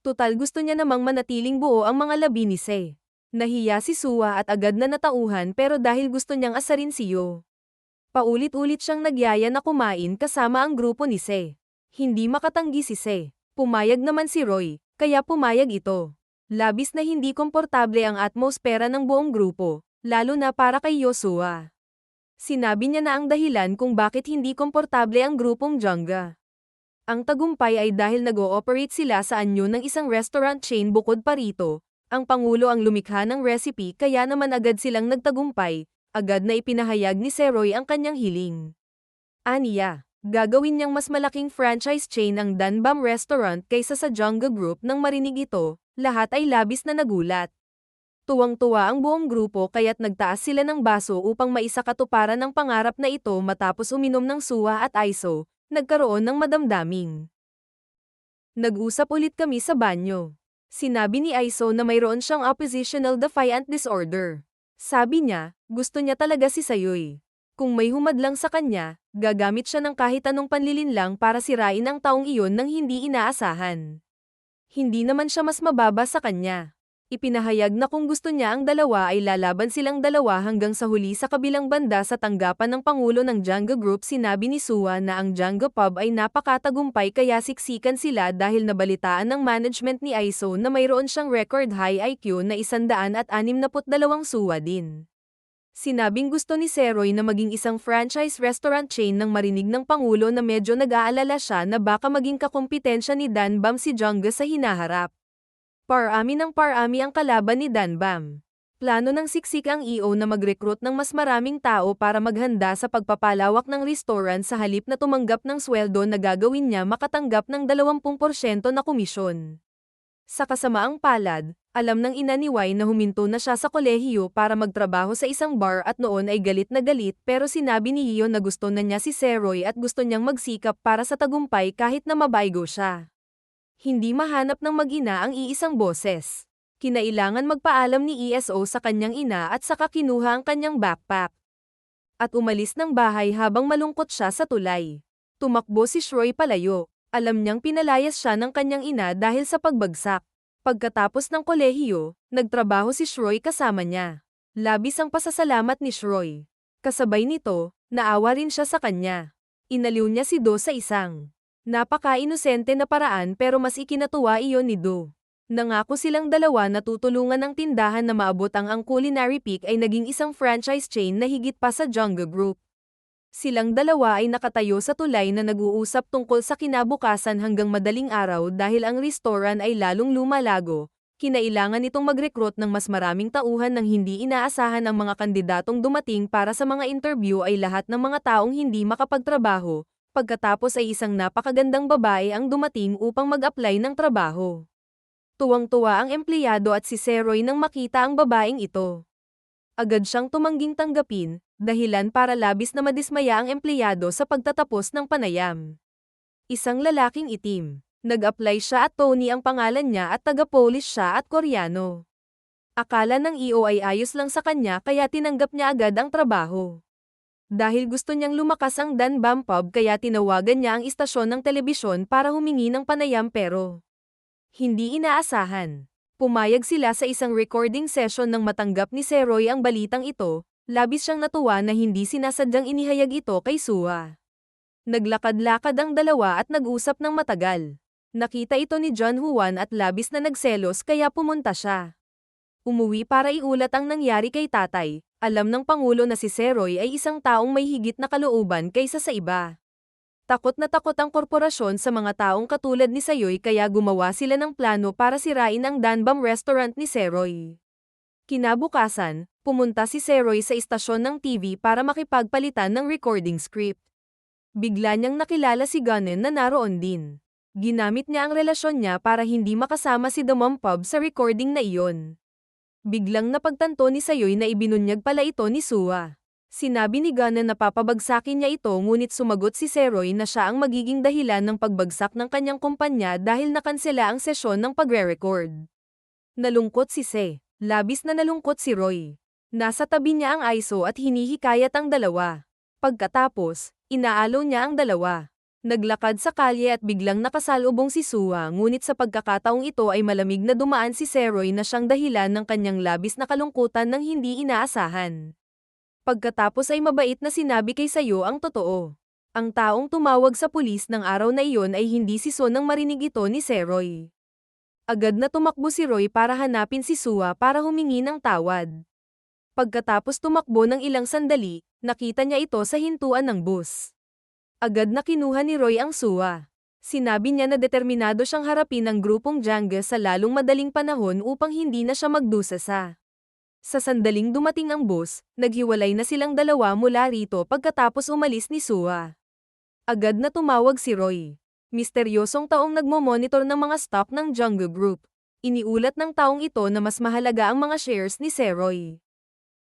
Tutal gusto niya namang manatiling buo ang mga labi ni Se. Nahiya si Sua at agad na natauhan pero dahil gusto niyang asarin si Yo. Paulit-ulit siyang nagyaya na kumain kasama ang grupo ni Se. Hindi makatanggi si Se. Pumayag naman si Roy, kaya pumayag ito. Labis na hindi komportable ang atmosfera ng buong grupo, lalo na para kay Yoshua. Sinabi niya na ang dahilan kung bakit hindi komportable ang grupong Jangga. Ang tagumpay ay dahil nag-ooperate sila sa anyo ng isang restaurant chain bukod pa rito. Ang Pangulo ang lumikha ng recipe kaya naman agad silang nagtagumpay, agad na ipinahayag ni Seroy ang kanyang hiling. Aniya, gagawin niyang mas malaking franchise chain ang Danbam Restaurant kaysa sa Jangga Group. Nang marinig ito, lahat ay labis na nagulat. Tuwang-tuwa ang buong grupo kaya't nagtaas sila ng baso upang maisakatuparan ang pangarap na ito matapos uminom ng Sua at Aiso. Nagkaroon ng madamdaming. Nag-usap ulit kami sa banyo. Sinabi ni Aiso na mayroon siyang oppositional defiant disorder. Sabi niya, gusto niya talaga si Sayoy. Kung may humadlang sa kanya, gagamit siya ng kahit anong panlilinlang para sirain ang taong iyon nang hindi inaasahan. Hindi naman siya mas mababa sa kanya. Ipinahayag na kung gusto niya ang dalawa ay lalaban silang dalawa hanggang sa huli sa kabilang banda sa tanggapan ng Pangulo ng Jangga Group. Sinabi ni Sua na ang Jangga Pub ay napakatagumpay kaya siksikan sila dahil nabalitaan ng management ni Aiso na mayroon siyang record high IQ na 162 Sua din. Sinabing gusto ni Seroy na maging isang franchise restaurant chain nang marinig ng Pangulo na medyo nag-aalala siya na baka maging kakumpetensya ni Danbam si Jangga sa hinaharap. Parami ng parami ang kalaban ni Danbam. Plano ng siksik ang EO na mag-recruit ng mas maraming tao para maghanda sa pagpapalawak ng restaurant sa halip na tumanggap ng sweldo na gagawin niya makatanggap ng 20% na komisyon. Sa kasamaang palad, alam ng ina ni Y na huminto na siya sa kolehiyo para magtrabaho sa isang bar at noon ay galit na galit pero sinabi ni Hio na gusto na niya si Seroy at gusto niyang magsikap para sa tagumpay kahit na mabaygo siya. Hindi mahanap ng mag-ina ang iisang boses. Kinailangan magpaalam ni ESO sa kanyang ina at saka kinuha ang kanyang backpack. At umalis ng bahay habang malungkot siya sa tulay. Tumakbo si Shroy palayo. Alam niyang pinalayas siya ng kanyang ina dahil sa pagbagsak. Pagkatapos ng kolehiyo, nagtrabaho si Shroy kasama niya. Labis ang pasasalamat ni Shroy. Kasabay nito, naawa rin siya sa kanya. Inaliw niya si Do sa isang napaka-inosente na paraan pero mas ikinatuwa iyon ni Do. Nangako silang dalawa na tutulungan ang tindahan na maabot ang Culinary Peak ay naging isang franchise chain na higit pa sa Jungga Group. Silang dalawa ay nakatayo sa tulay na nag-uusap tungkol sa kinabukasan hanggang madaling araw dahil ang restaurant ay lalong lumalago. Kinailangan itong mag-recruit ng mas maraming tauhan nang hindi inaasahan ang mga kandidatong dumating para sa mga interview ay lahat ng mga taong hindi makapagtrabaho. Pagkatapos ay isang napakagandang babae ang dumating upang mag-apply ng trabaho. Tuwang-tuwa ang empleyado at si Seroy nang makita ang babaeng ito. Agad siyang tumangging tanggapin, dahilan para labis na madismaya ang empleyado sa pagtatapos ng panayam. Isang lalaking itim. Nag-apply siya at Tony ang pangalan niya at taga-Polish siya at Koreano. Akala ng EO ay ayos lang sa kanya kaya tinanggap niya agad ang trabaho. Dahil gusto niyang lumakas ang Dan Bam Pub kaya tinawagan niya ang istasyon ng telebisyon para humingi ng panayam pero hindi inaasahan. Pumayag sila sa isang recording session nang matanggap ni Seroy ang balitang ito, labis siyang natuwa na hindi sinasadyang inihayag ito kay Sua. Naglakad-lakad ang dalawa at nag-usap ng matagal. Nakita ito ni John Juan at labis na nagselos kaya pumunta siya. Umuwi para iulat ang nangyari kay tatay. Alam ng Pangulo na si Seroy ay isang taong may higit na kalooban kaysa sa iba. Takot na takot ang korporasyon sa mga taong katulad ni Sayoy kaya gumawa sila ng plano para sirain ang Danbam restaurant ni Seroy. Kinabukasan, pumunta si Seroy sa istasyon ng TV para makipagpalitan ng recording script. Bigla niyang nakilala si Gunnen na naroon din. Ginamit niya ang relasyon niya para hindi makasama si The Mom Pub sa recording na iyon. Biglang napagtanto ni Sayoy na ibinunyag pala ito ni Sua. Sinabi ni Gunnen na papabagsakin niya ito ngunit sumagot si Seroy na siya ang magiging dahilan ng pagbagsak ng kanyang kumpanya dahil nakansela ang sesyon ng pagre-record. Nalungkot si Se. Labis na nalungkot si Roy. Nasa tabi niya ang ISO at hinihikayat ang dalawa. Pagkatapos, inaalaw niya ang dalawa. Naglakad sa kalye at biglang nakasalubong si Sua ngunit sa pagkakataong ito ay malamig na dumaan si Seroy na siyang dahilan ng kanyang labis na kalungkutan ng hindi inaasahan. Pagkatapos ay mabait na sinabi kay Sayo ang totoo. Ang taong tumawag sa pulis ng araw na iyon ay hindi si So nang marinig ito ni Seroy. Agad na tumakbo si Roy para hanapin si Sua para humingi ng tawad. Pagkatapos tumakbo ng ilang sandali, nakita niya ito sa hintuan ng bus. Agad na kinuha ni Roy ang Sua. Sinabi niya na determinado siyang harapin ang grupong Jungga sa lalong madaling panahon upang hindi na siya magdusa sa. Sa sandaling dumating ang bus, naghiwalay na silang dalawa mula rito pagkatapos umalis ni Sua. Agad na tumawag si Roy. Misteryosong taong nagmo-monitor ng mga stock ng Jungga Group. Iniulat ng taong ito na mas mahalaga ang mga shares ni Seroy.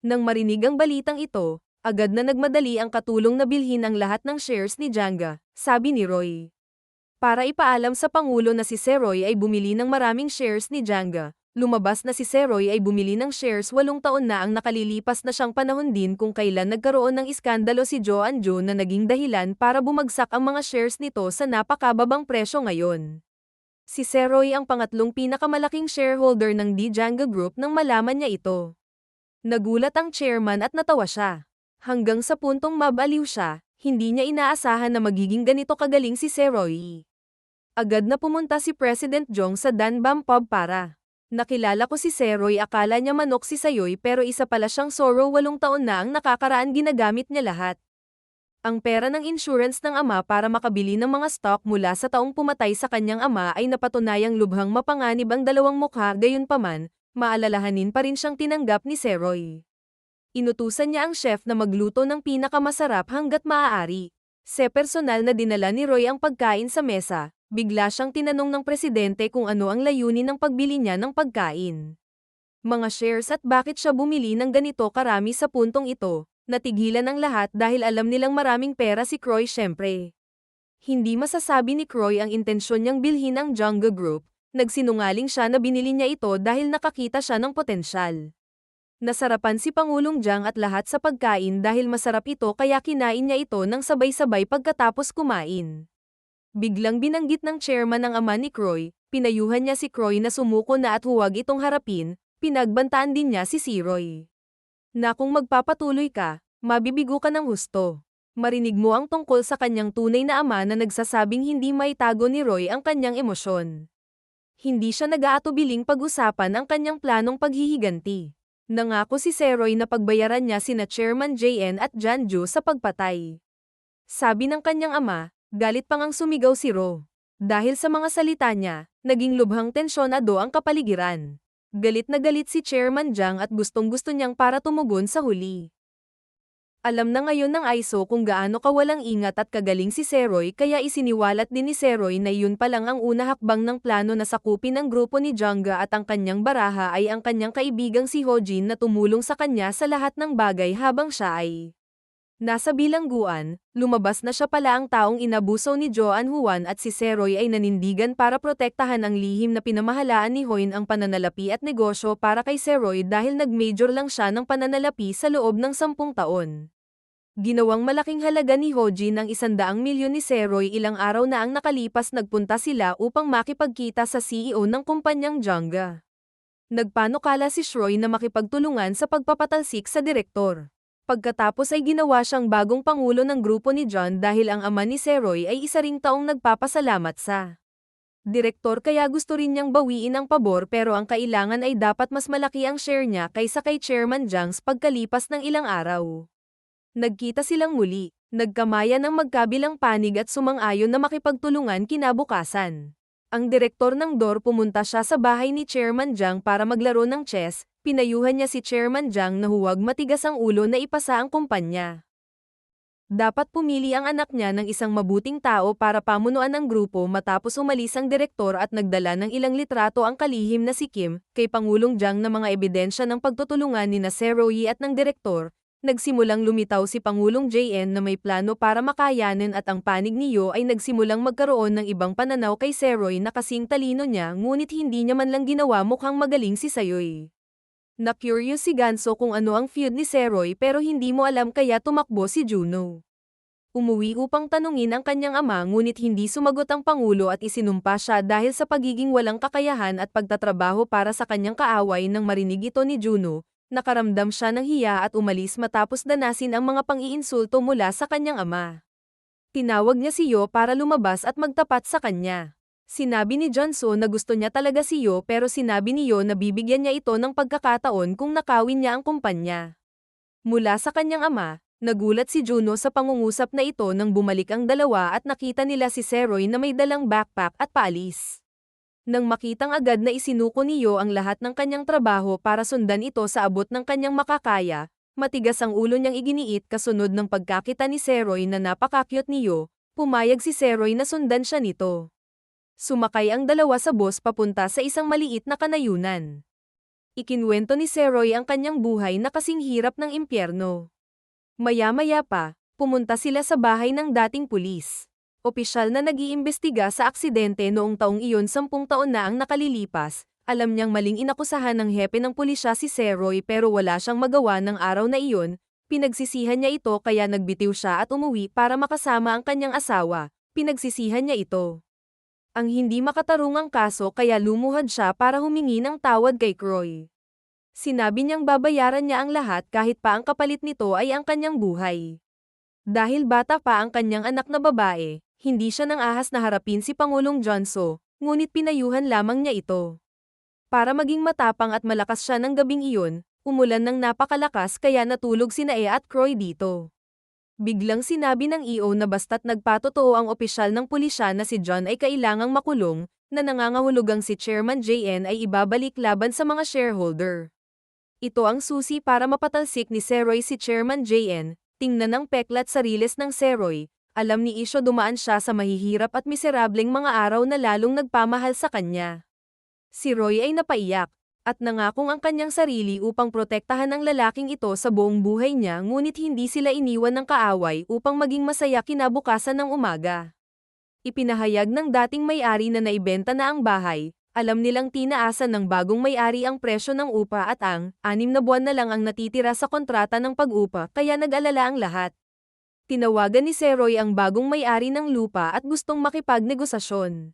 Nang marinig ang balitang ito, agad na nagmadali ang katulong na bilhin ang lahat ng shares ni Jungga, sabi ni Roy. Para ipaalam sa Pangulo na si Seroy ay bumili ng maraming shares ni Jungga, lumabas na si Seroy ay bumili ng shares 8 taon na ang nakalilipas na siyang panahon din kung kailan nagkaroon ng iskandalo si Joanjo na naging dahilan para bumagsak ang mga shares nito sa napakababang presyo ngayon. Si Seroy ang pangatlong pinakamalaking shareholder ng The Jungga Group nang malaman niya ito. Nagulat ang chairman at natawa siya. Hanggang sa puntong mabaliw siya, hindi niya inaasahan na magiging ganito kagaling si Seroy. Agad na pumunta si President Jong sa Danbam Pub para. Nakilala ko si Seroy, akala niya manok si Sayoy pero isa pala siyang Sorrow, 8 taon na ang nakakaraan ginagamit niya lahat. Ang pera ng insurance ng ama para makabili ng mga stock mula sa taong pumatay sa kanyang ama ay napatunayang lubhang mapanganib ang dalawang mukha, gayunpaman, maalalahanin pa rin siyang tinanggap ni Seroy. Inutusan niya ang chef na magluto ng pinakamasarap hanggat maaari. Sa personal na dinala ni Roy ang pagkain sa mesa. Bigla siyang tinanong ng presidente kung ano ang layunin ng pagbili niya ng pagkain. Mga shares at bakit siya bumili ng ganito karami sa puntong ito, natigilan ang lahat dahil alam nilang maraming pera si Croy syempre. Hindi masasabi ni Croy ang intensyon niyang bilhin ang Jungga Group, nagsinungaling siya na binili niya ito dahil nakakita siya ng potensyal. Nasarapan si Pangulong Jiang at lahat sa pagkain dahil masarap ito kaya kinain niya ito ng sabay-sabay pagkatapos kumain. Biglang binanggit ng chairman ang ama ni Croy, pinayuhan niya si Croy na sumuko na at huwag itong harapin, pinagbantaan din niya si Roy. Na kung magpapatuloy ka, mabibigo ka ng husto. Marinig mo ang tungkol sa kanyang tunay na ama na nagsasabing hindi maitago ni Roy ang kanyang emosyon. Hindi siya nag-aatubiling pag-usapan ang kanyang planong paghihiganti. Nangako si Roy na pagbayaran niya sina Chairman JN at Janju sa pagpatay. Sabi ng kanyang ama, galit pang ang sumigaw si Ro. Dahil sa mga salita niya, naging lubhang tensyonado ang kapaligiran. Galit na galit si Chairman Jiang at gustong-gusto niyang para tumugon sa huli. Alam na ngayon ng ISO kung gaano kawalang ingat at kagaling si Roy kaya isiniwalat din ni Roy na iyon pa lang ang una hakbang ng plano na sakupin ang grupo ni Jangga at ang kanyang baraha ay ang kanyang kaibigang si Hojin na tumulong sa kanya sa lahat ng bagay habang siya ay nasa bilangguan. Lumabas na siya pala ang taong inabuso ni Joan Juan at si Roy ay nanindigan para protektahan ang lihim na pinamahalaan ni Hoin ang pananalapi at negosyo para kay Roy dahil nag-major lang siya ng pananalapi sa loob ng 10 taon. Ginawang malaking halaga ni Hojin ang 100 milyon ni Roy ilang araw na ang nakalipas nagpunta sila upang makipagkita sa CEO ng kumpanyang Jangga. Nagpanukala si Roy na makipagtulungan sa pagpapatalsik sa direktor. Pagkatapos ay ginawa siyang bagong pangulo ng grupo ni John dahil ang ama ni Roy ay isa ring taong nagpapasalamat sa direktor kaya gusto rin niyang bawiin ang pabor pero ang kailangan ay dapat mas malaki ang share niya kaysa kay Chairman Jiang pagkalipas ng ilang araw. Nagkita silang muli, nagkamayan ng magkabilang panig at sumang-ayon na makipagtulungan kinabukasan. Ang direktor ng DOR pumunta siya sa bahay ni Chairman Jiang para maglaro ng chess, pinayuhan niya si Chairman Jiang na huwag matigas ang ulo na ipasa ang kumpanya. Dapat pumili ang anak niya ng isang mabuting tao para pamunuan ang grupo matapos umalis ang direktor at nagdala ng ilang litrato ang kalihim na si Kim, kay Pangulong Jiang na mga ebidensya ng pagtutulungan ni Roy at ng direktor. Nagsimulang lumitaw si Pangulong JN na may plano para makayanin at ang panig ni Yo ay nagsimulang magkaroon ng ibang pananaw kay Roy na kasing talino niya ngunit hindi niya man lang ginawa mukhang magaling si Sayoy. Na-curious si Ganso kung ano ang feud ni Roy pero hindi mo alam kaya tumakbo si Juno. Umuwi upang tanungin ang kanyang ama ngunit hindi sumagot ang Pangulo at isinumpa siya dahil sa pagiging walang kakayahan at pagtatrabaho para sa kanyang kaaway nang marinig ito ni Juno. Nakaramdam siya ng hiya at umalis matapos danasin ang mga pang-iinsulto mula sa kanyang ama. Tinawag niya si Yo para lumabas at magtapat sa kanya. Sinabi ni Johnson na gusto niya talaga si Yo pero sinabi ni Yo na bibigyan niya ito ng pagkakataon kung nakawin niya ang kumpanya. Mula sa kanyang ama, nagulat si Juno sa pangungusap na ito nang bumalik ang dalawa at nakita nila si Roy na may dalang backpack at paalis. Nang makitang agad na isinuko ni Yo ang lahat ng kanyang trabaho para sundan ito sa abot ng kanyang makakaya, matigas ang ulo niyang iginiit kasunod ng pagkakita ni Roy na napaka-cute ni Yo, pumayag si Roy na sundan siya nito. Sumakay ang dalawa sa bus papunta sa isang maliit na kanayunan. Ikinwento ni Roy ang kanyang buhay na kasing hirap ng impyerno. Maya-maya pa, pumunta sila sa bahay ng dating pulis. Opisyal na nag-iimbestiga sa aksidente noong taong iyon 10 taon na ang nakalilipas, alam niyang maling inakusahan ng hepe ng pulisya si Roy pero wala siyang magawa ng araw na iyon, pinagsisihan niya ito kaya nagbitiw siya at umuwi para makasama ang kanyang asawa, pinagsisihan niya ito. Ang hindi makatarungang kaso kaya lumuhad siya para humingi ng tawad kay Croy. Sinabi niyang babayaran niya ang lahat kahit pa ang kapalit nito ay ang kanyang buhay. Dahil bata pa ang kanyang anak na babae, hindi siya nang ahas na harapin si Pangulong Johnson, ngunit pinayuhan lamang niya ito. Para maging matapang at malakas siya ng gabing iyon, umulan ng napakalakas kaya natulog sina at Croy dito. Biglang sinabi ng EO na basta't nagpatotoo ang opisyal ng pulisya na si John ay kailangang makulong, na nangangahulugang si Chairman JN ay ibabalik laban sa mga shareholder. Ito ang susi para mapatalsik ni Roy si Chairman JN, tingnan ng peklat sa riles ng Roy. Alam ni Isyo dumaan siya sa mahihirap at miserableng mga araw na lalong nagpamahal sa kanya. Si Roy ay napaiyak, at nangakong ang kanyang sarili upang protektahan ang lalaking ito sa buong buhay niya ngunit hindi sila iniwan ng kaaway upang maging masaya kinabukasan ng umaga. Ipinahayag ng dating may-ari na naibenta na ang bahay, Alam nilang tinaasan ng bagong may-ari ang presyo ng upa at ang 6 na buwan na lang ang natitira sa kontrata ng pag-upa kaya nag-alala ang lahat. Tinawagan ni Seroy ang bagong may-ari ng lupa at gustong makipagnegosasyon.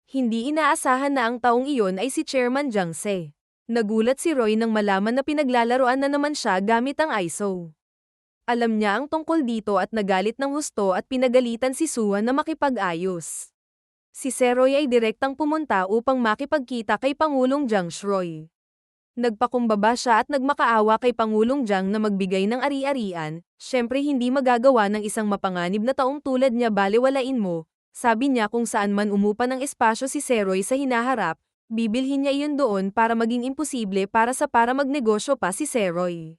Hindi inaasahan na ang taong iyon ay si Chairman Jiang Se. Nagulat si Roy nang malaman na pinaglalaroan na naman siya gamit ang ISO. Alam niya ang tungkol dito at nagalit ng husto at pinagalitan si Sua na makipag-ayos. Si Seroy ay direktang pumunta upang makipagkita kay Pangulong Jiang Shroy. Nagpakumbaba siya at nagmakaawa kay Pangulong Jiang na magbigay ng ari-arian, syempre hindi magagawa ng isang mapanganib na taong tulad niya balewalain mo, sabi niya kung saan man umupa ng espasyo si Seroy sa hinaharap, bibilhin niya iyon doon para maging imposible para magnegosyo pa si Seroy.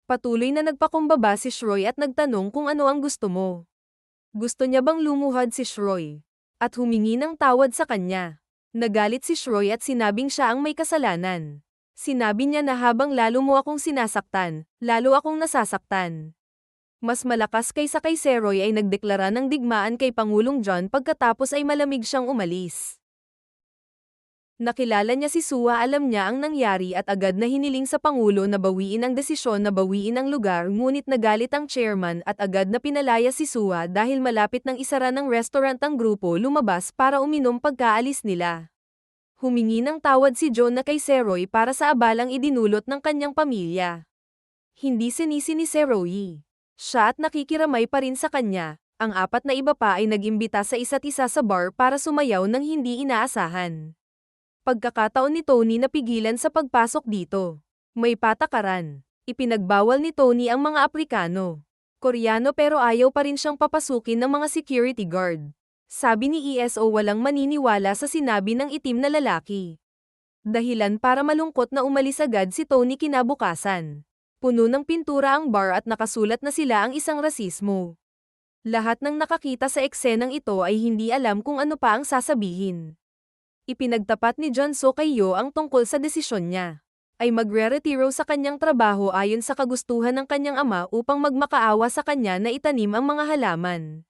Patuloy na nagpakumbaba si Shroy at nagtanong kung ano ang gusto mo. Gusto niya bang lumuhad si Shroy? At humingi ng tawad sa kanya. Nagalit si Shroy at sinabing siya ang may kasalanan. Sinabi niya na habang lalo mo akong sinasaktan, lalo akong nasasaktan. Mas malakas kaysa kay Seroy ay nagdeklara ng digmaan kay Pangulong John pagkatapos ay malamig siyang umalis. Nakilala niya si Sua, alam niya ang nangyari at agad na hiniling sa Pangulo na bawiin ang desisyon na bawiin ang lugar, ngunit nagalit ang chairman at agad na pinalaya si Sua dahil malapit nang isara ng restaurant ang grupo lumabas para uminom pagkaalis nila. Humingi ng tawad si John na kay Seroy para sa abalang idinulot ng kanyang pamilya. Hindi sinisi ni Seroy. Siya at nakikiramay pa rin sa kanya. Ang 4 na iba pa ay nag-imbita sa isa't isa sa bar para sumayaw ng hindi inaasahan. Pagkakataon ni Tony na pigilan sa pagpasok dito. May patakaran. Ipinagbawal ni Tony ang mga Aprikano. Koreano pero ayaw pa rin siyang papasukin ng mga security guard. Sabi ni ESO walang maniniwala sa sinabi ng itim na lalaki. Dahilan para malungkot na umalis agad si Tony kinabukasan. Puno ng pintura ang bar at nakasulat na sila ang isang rasismo. Lahat ng nakakita sa eksenang ito ay hindi alam kung ano pa ang sasabihin. Ipinagtapat ni John So kay Yo ang tungkol sa desisyon niya. Ay magre-retiro sa kanyang trabaho ayon sa kagustuhan ng kanyang ama upang magmakaawa sa kanya na itanim ang mga halaman.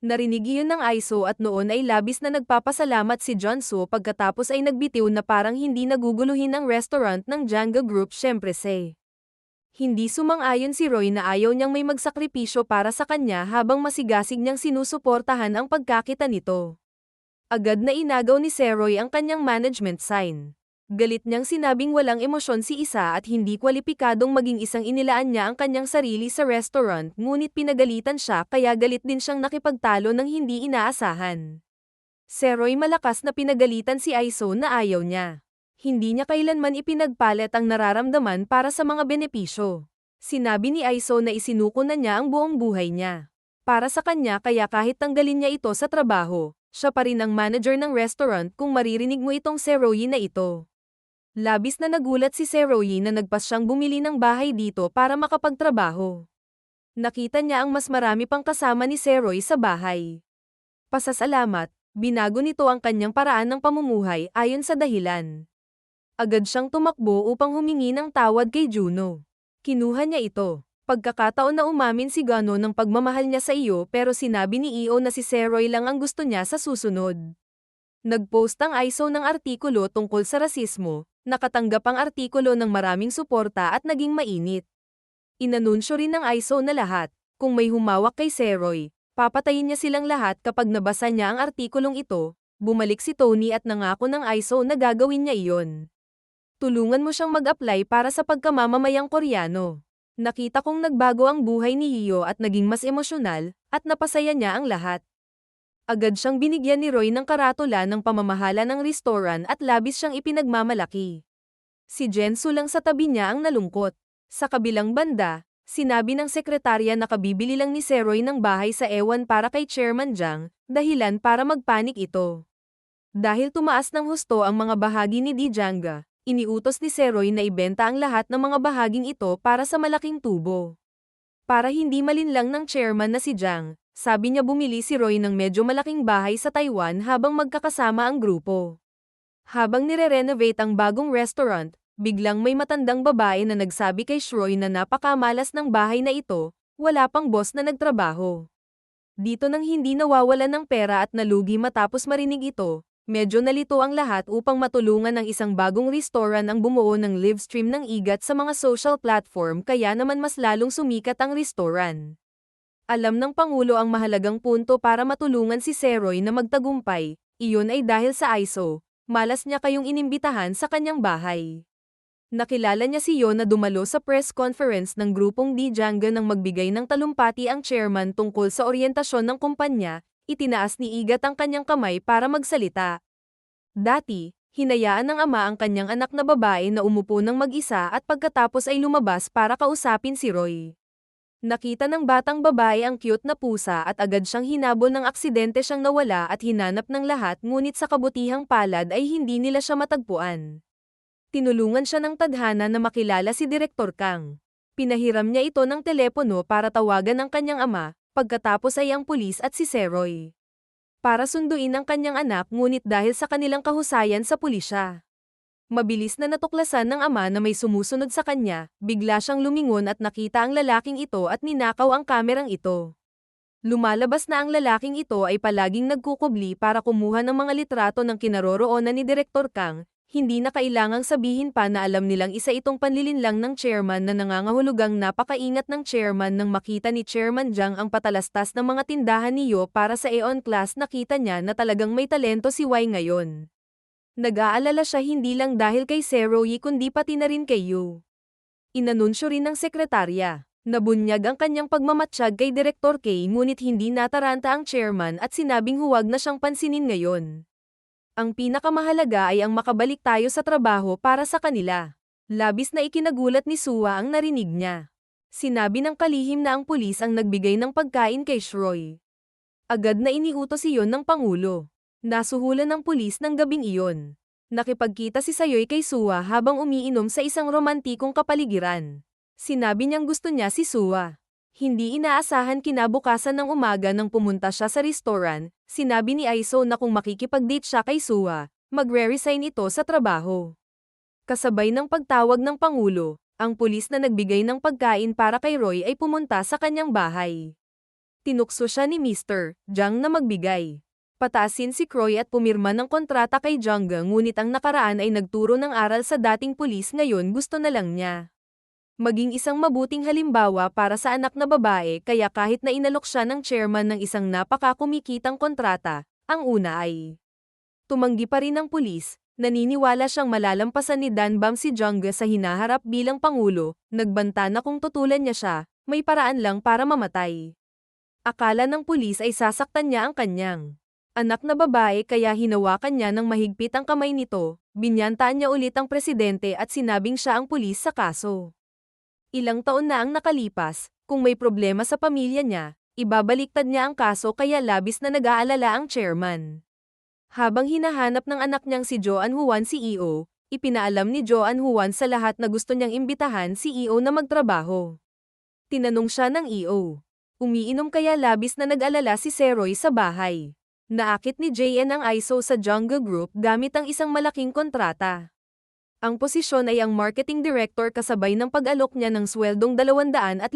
Narinig iyon ng ISO at noon ay labis na nagpapasalamat si John So pagkatapos ay nagbitiw na parang hindi naguguluhin ang restaurant ng Janga Group syempre se. Hindi sumang-ayon si Roy na ayaw niyang may magsakripisyo para sa kanya habang masigasig niyang sinusuportahan ang pagkakita nito. Agad na inagaw ni Seroy ang kanyang management sign. Galit niyang sinabing walang emosyon si isa at hindi kwalipikadong maging isang inilaan niya ang kanyang sarili sa restaurant, ngunit pinagalitan siya kaya galit din siyang nakipagtalo ng hindi inaasahan. Seroy malakas na pinagalitan si ISO na ayaw niya. Hindi niya kailanman ipinagpalit ang nararamdaman para sa mga benepisyo. Sinabi ni ISO na isinuko na niya ang buong buhay niya. Para sa kanya kaya kahit tanggalin niya ito sa trabaho, siya pa rin ang manager ng restaurant kung maririnig mo itong Seroy na ito. Labis na nagulat si Seroy na nagpas siyang bumili ng bahay dito para makapagtrabaho. Nakita niya ang mas marami pang kasama ni Seroy sa bahay. Pasasalamat, binago nito ang kanyang paraan ng pamumuhay ayon sa dahilan. Agad siyang tumakbo upang humingi ng tawad kay Juno. Kinuha niya ito. Pagkakataon na umamin si Gano ng pagmamahal niya sa iyo pero sinabi ni EO na si Seroy lang ang gusto niya sa susunod. Nagpost ang ISO ng artikulo tungkol sa rasismo, nakatanggap ang artikulo ng maraming suporta at naging mainit. Inanunsyo rin ng ISO na lahat, kung may humawak kay Seroy, papatayin niya silang lahat kapag nabasa niya ang artikulong ito. Bumalik si Tony at nangako ng ISO na gagawin niya iyon. Tulungan mo siyang mag-apply para sa pagkamamamayang Koreano. Nakita kong nagbago ang buhay ni Hio at naging mas emosyonal, at napasaya niya ang lahat. Agad siyang binigyan ni Roy ng karatula ng pamamahala ng restaurant at labis siyang ipinagmamalaki. Si Jensu lang sa tabi niya ang nalungkot. Sa kabilang banda, sinabi ng sekretarya na kabibili lang ni Seroy ng bahay sa Ewan para kay Chairman Jiang, dahilan para magpanik ito. Dahil tumaas ng husto ang mga bahagi ni Di Janga, iniutos ni Seroy na ibenta ang lahat ng mga bahaging ito para sa malaking tubo. Para hindi malinlang ng chairman na si Jiang, sabi niya bumili si Roy ng medyo malaking bahay sa Taiwan habang magkakasama ang grupo. Habang nire-renovate ang bagong restaurant, biglang may matandang babae na nagsabi kay Shroy na napakamalas ng bahay na ito, wala pang boss na nagtrabaho. Dito nang hindi nawawalan ng pera at nalugi matapos marinig ito, Medyo nalito ang lahat upang matulungan ng isang bagong restaurant ang bumuo ng live stream ng IGAT sa mga social platform kaya naman mas lalong sumikat ang restaurant. Alam ng Pangulo ang mahalagang punto para matulungan si Seroy na magtagumpay, iyon ay dahil sa ISO, malas niya kayong inimbitahan sa kanyang bahay. Nakilala niya si Yo na dumalo sa press conference ng grupong Django nang magbigay ng talumpati ang chairman tungkol sa oryentasyon ng kumpanya, itinaas ni Igat ang kanyang kamay para magsalita. Dati, hinayaan ng ama ang kanyang anak na babae na umupo ng mag-isa at pagkatapos ay lumabas para kausapin si Roy. Nakita ng batang babae ang cute na pusa at agad siyang hinabol ng aksidente siyang nawala at hinanap ng lahat ngunit sa kabutihang palad ay hindi nila siya matagpuan. Tinulungan siya ng tadhana na makilala si Direktor Kang. Pinahiram niya ito ng telepono para tawagan ang kanyang ama, pagkatapos ay ang pulis at si Seroy. Para sunduin ang kanyang anak ngunit dahil sa kanilang kahusayan sa pulisya. Mabilis na natuklasan ng ama na may sumusunod sa kanya, bigla siyang lumingon at nakita ang lalaking ito at ninakaw ang kamerang ito. Lumalabas na ang lalaking ito ay palaging nagkukubli para kumuha ng mga litrato ng kinaroroonan ni Direktor Kang. Hindi na kailangang sabihin pa na alam nilang isa itong panlilinlang ng chairman na nangangahulugang napakaingat ng chairman nang makita ni Chairman Jiang ang patalastas ng mga tindahan ni Yo para sa Aeon Class. Nakita niya na talagang may talento si Y ngayon. Nag-aalala siya hindi lang dahil kay Seroy kundi pati na rin kay Yo. Inanunsyo rin ng sekretarya. Nabunyag ang kanyang pagmamatsyag kay Direktor K ngunit hindi nataranta ang chairman at sinabing huwag na siyang pansinin ngayon. Ang pinakamahalaga ay ang makabalik tayo sa trabaho para sa kanila. Labis na ikinagulat ni Suwa ang narinig niya. Sinabi ng kalihim na ang pulis ang nagbigay ng pagkain kay Shroy. Agad na iniutos iyon ng Pangulo. Nasuhulan ng pulis ng gabing iyon. Nakipagkita si Sayoy kay Suwa habang umiinom sa isang romantikong kapaligiran. Sinabi niyang gusto niya si Suwa. Hindi inaasahan kinabukasan ng umaga nang pumunta siya sa restaurant, sinabi ni Aiso na kung makikipag-date siya kay Suwa, magre-resign ito sa trabaho. Kasabay ng pagtawag ng Pangulo, ang pulis na nagbigay ng pagkain para kay Roy ay pumunta sa kanyang bahay. Tinukso siya ni Mr. Jiang na magbigay. Pataasin si Croy at pumirma ng kontrata kay Jiang ngunit ang nakaraan ay nagturo ng aral sa dating pulis ngayon gusto na lang niya maging isang mabuting halimbawa para sa anak na babae kaya kahit na inalok siya ng chairman ng isang napakakumikitang kontrata, ang una ay tumanggi pa rin ng pulis, naniniwala siyang malalampasan ni Dan Bam si Jiang sa hinaharap bilang Pangulo, nagbanta na kung tutulan niya siya, may paraan lang para mamatay. Akala ng pulis ay sasaktan niya ang kanyang anak na babae kaya hinawakan niya ng mahigpit ang kamay nito, binyantaan niya ulit ang presidente at sinabing siya ang pulis sa kaso. Ilang taon na ang nakalipas, kung may problema sa pamilya niya, ibabaliktad niya ang kaso kaya labis na nag-aalala ang chairman. Habang hinahanap ng anak niyang si Joan Juan CEO, ipinaalam ni Joan Juan sa lahat na gusto niyang imbitahan si EO na magtrabaho. Tinanong siya ng EO, umiinom kaya labis na nag-alala si Seroy sa bahay. Naakit ni JN ang ISO sa Jungle Group gamit ang isang malaking kontrata. Ang posisyon ay ang marketing director kasabay ng pag-alok niya ng sweldong 250,000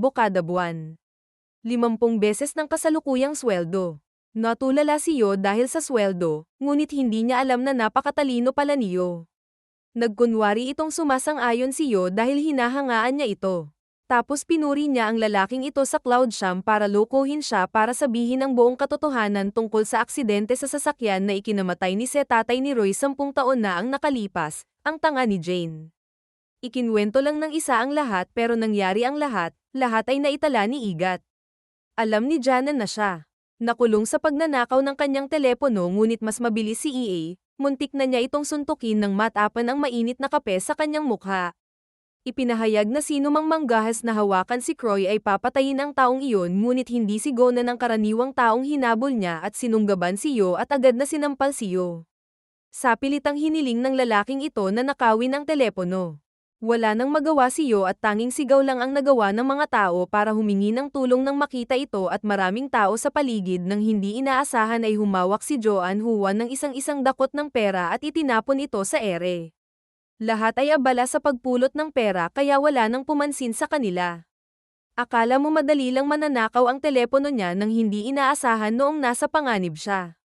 kada buwan. 50 beses ng kasalukuyang sweldo. Natulala si Yo dahil sa sweldo, ngunit hindi niya alam na napakatalino pala ni Yo. Nagkunwari itong sumasang-ayon si Yo dahil hinahangaan niya ito. Tapos pinuri niya ang lalaking ito sa Cloudsham para lokohin siya para sabihin ang buong katotohanan tungkol sa aksidente sa sasakyan na ikinamatay ni tatay ni Roy 10 taon na ang nakalipas, ang tanga ni Jane. Ikinwento lang ng isa ang lahat pero nangyari ang lahat ay naitala ni Igat. Alam ni Janan na siya. Nakulong sa pagnanakaw ng kanyang telepono ngunit mas mabilis si EA, muntik na niya itong suntukin ng matapan ang mainit na kape sa kanyang mukha. Ipinahayag na sino mang manggahas na hawakan si Croy ay papatayin ang taong iyon ngunit hindi sigona ng karaniwang taong hinabol niya at sinunggaban si Yo at agad na sinampal si Yo. Sapilitang hiniling ng lalaking ito na nakawin ang telepono. Wala nang magawa si Yo at tanging sigaw lang ang nagawa ng mga tao para humingi ng tulong nang makita ito at maraming tao sa paligid nang hindi inaasahan ay humawak si Joan Juan ng isang-isang dakot ng pera at itinapon ito sa ere. Lahat ay abala sa pagpulot ng pera kaya wala nang pumansin sa kanila. Akala mo madali lang mananakaw ang telepono niya nang hindi inaasahan noong nasa panganib siya.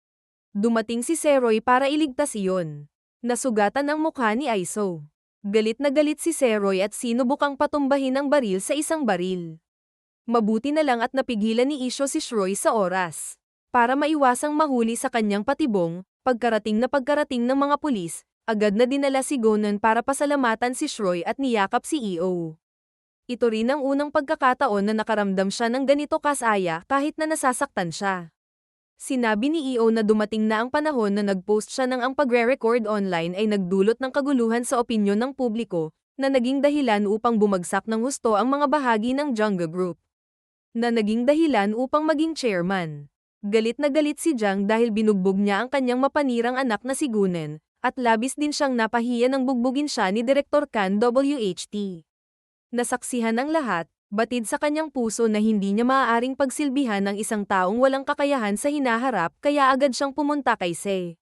Dumating si Seroy para iligtas iyon. Nasugatan ang mukha ni Aiso. Galit na galit si Seroy at sinubukang patumbahin ang baril sa isang baril. Mabuti na lang at napigilan ni Isho si Shroy sa oras. Para maiwasang mahuli sa kanyang patibong, pagkarating ng mga pulis, agad na dinala si Gonan para pasalamatan si Shroy at niyakap si EO. Ito rin ang unang pagkakataon na nakaramdam siya ng ganito kasaya kahit na nasasaktan siya. Sinabi ni EO na dumating na ang panahon na nag-post siya ng ang pagre-record online ay nagdulot ng kaguluhan sa opinyon ng publiko, na naging dahilan upang bumagsak ng husto ang mga bahagi ng Jungga Group. Na naging dahilan upang maging chairman. Galit na galit si Jang dahil binugbog niya ang kanyang mapanirang anak na si Gunen, at labis din siyang napahiya nang bugbugin siya ni Direktor Kan WHT. Nasaksihan ang lahat, batid sa kanyang puso na hindi niya maaaring pagsilbihan ng isang taong walang kakayahan sa hinaharap kaya agad siyang pumunta kay Se.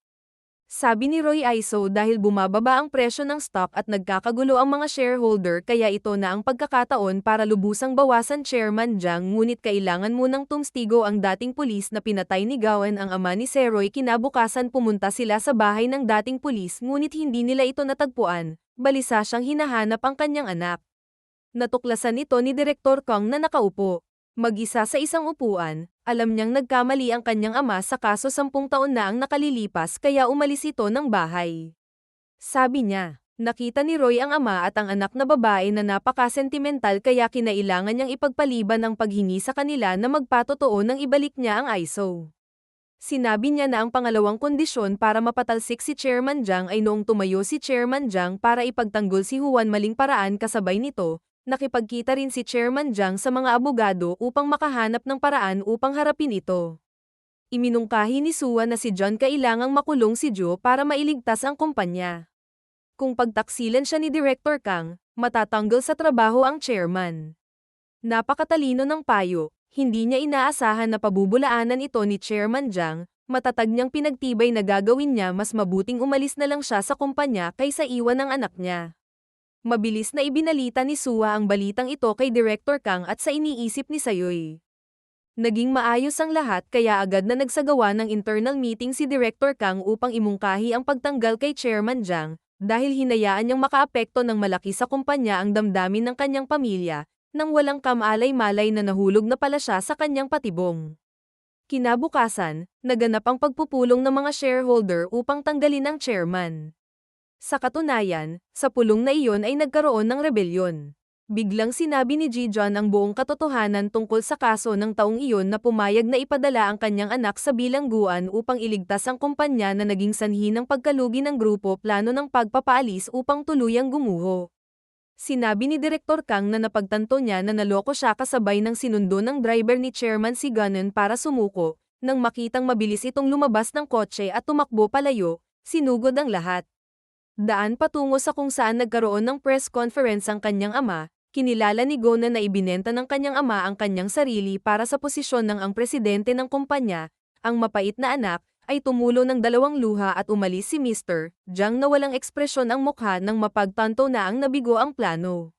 Sabi ni Roy Aiso dahil bumababa ang presyo ng stock at nagkakagulo ang mga shareholder kaya ito na ang pagkakataon para lubusang bawasan Chairman Jang ngunit kailangan munang tumstigo ang dating pulis na pinatay ni Gowen ang ama ni Seroy. Kinabukasan pumunta sila sa bahay ng dating pulis ngunit hindi nila ito natagpuan, balisa siyang hinahanap ang kanyang anak. Natuklasan ito ni Direktor Kang na nakaupo. Mag-isa sa isang upuan, alam niyang nagkamali ang kanyang ama sa kaso 10 taon na ang nakalilipas kaya umalis ito ng bahay. Sabi niya, nakita ni Roy ang ama at ang anak na babae na napaka-sentimental kaya kinailangan niyang ipagpaliban ang paghingi sa kanila na magpatotoo nang ibalik niya ang ISO. Sinabi niya na ang pangalawang kondisyon para mapatalsik si Chairman Jang ay noong tumayo si Chairman Jang para ipagtanggol si Juan maling paraan kasabay nito. Nakipagkita rin si Chairman Jang sa mga abogado upang makahanap ng paraan upang harapin ito. Iminungkahi ni Sua na si John kailangang makulong si Joe para mailigtas ang kumpanya. Kung pagtaksilan siya ni Director Kang, matatanggal sa trabaho ang chairman. Napakatalino ng payo, hindi niya inaasahan na pabubulaanan ito ni Chairman Jang, matatag niyang pinagtibay na gagawin niya mas mabuting umalis na lang siya sa kumpanya kaysa iwan ang anak niya. Mabilis na ibinalita ni Sua ang balitang ito kay Director Kang at sa iniisip ni Sayoy. Naging maayos ang lahat kaya agad na nagsagawa ng internal meeting si Director Kang upang imungkahi ang pagtanggal kay Chairman Jang, dahil hinayaan niyang makaapekto ng malaki sa kumpanya ang damdamin ng kanyang pamilya, nang walang kamalay-malay na nahulog na pala siya sa kanyang patibong. Kinabukasan, naganap ang pagpupulong ng mga shareholder upang tanggalin ang chairman. Sa katunayan, sa pulong na iyon ay nagkaroon ng rebelyon. Biglang sinabi ni Ji John ang buong katotohanan tungkol sa kaso ng taong iyon na pumayag na ipadala ang kanyang anak sa bilangguan upang iligtas ang kumpanya na naging sanhi ng pagkalugi ng grupo plano ng pagpapaalis upang tuluyang gumuho. Sinabi ni Direktor Kang na napagtanto niya na naloko siya kasabay ng sinundo ng driver ni Chairman si Gunan para sumuko, nang makitang mabilis itong lumabas ng kotse at tumakbo palayo, sinugod ang lahat. Daan patungo sa kung saan nagkaroon ng press conference ang kanyang ama, kinilala ni Gonan na ibinenta ng kanyang ama ang kanyang sarili para sa posisyon ng ang presidente ng kumpanya. Ang mapait na anak ay tumulo ng 2 luha at umalis si Mr. Jang na walang ekspresyon ang mukha nang mapagtanto na ang nabigo ang plano.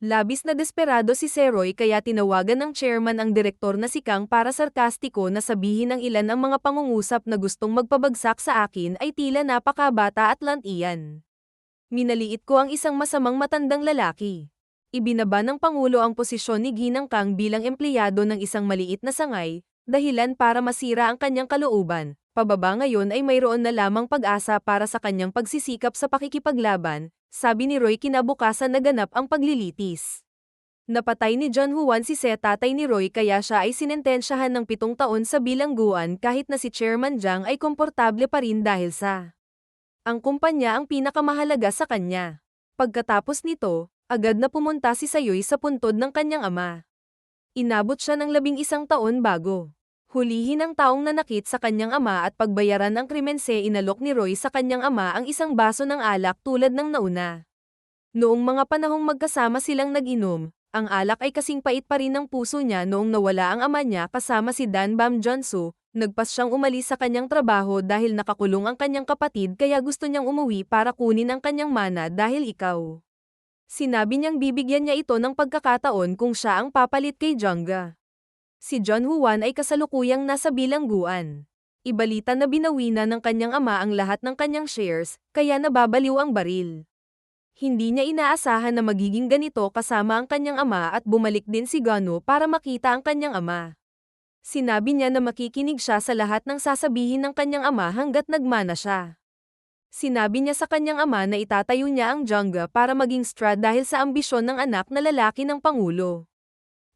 Labis na desperado si Seroy kaya tinawagan ng chairman ang direktor na si Kang para sarkastiko na sabihin ng ilan ang mga pangungusap na gustong magpabagsak sa akin ay tila napakabata at lantian. Minaliit ko ang isang masamang matandang lalaki. Ibinaba ng Pangulo ang posisyon ni Ginang Kang bilang empleyado ng isang maliit na sangay, dahilan para masira ang kanyang kalooban. Pababa ngayon ay mayroon na lamang pag-asa para sa kanyang pagsisikap sa pakikipaglaban, sabi ni Roy kinabukasan naganap ang paglilitis. Napatay ni John Juan si Se tatay ni Roy kaya siya ay sinentensyahan ng 7 taon sa bilangguan kahit na si Chairman Jang ay komportable pa rin dahil sa ang kumpanya ang pinakamahalaga sa kanya. Pagkatapos nito, agad na pumunta si Sayoy sa puntod ng kanyang ama. Inabot siya ng 11 taon bago hulihin ang taong nanakit sa kanyang ama at pagbayaran ang krimen. Inalok ni Roy sa kanyang ama ang isang baso ng alak tulad ng nauna. Noong mga panahong magkasama silang nag-inom, ang alak ay kasing pait pa rin ng puso niya noong nawala ang ama niya kasama si Dan Bam Junso. Nagpas siyang umalis sa kanyang trabaho dahil nakakulong ang kanyang kapatid kaya gusto niyang umuwi para kunin ang kanyang mana dahil ikaw. Sinabi niyang bibigyan niya ito ng pagkakataon kung siya ang papalit kay Jungga. Si John Juan ay kasalukuyang nasa bilangguan. Ibalita na binawi na ng kanyang ama ang lahat ng kanyang shares, kaya nababaliw ang baril. Hindi niya inaasahan na magiging ganito kasama ang kanyang ama at bumalik din si Gano para makita ang kanyang ama. Sinabi niya na makikinig siya sa lahat ng sasabihin ng kanyang ama hanggat nagmana siya. Sinabi niya sa kanyang ama na itatayo niya ang Jangga para maging Strad dahil sa ambisyon ng anak na lalaki ng Pangulo.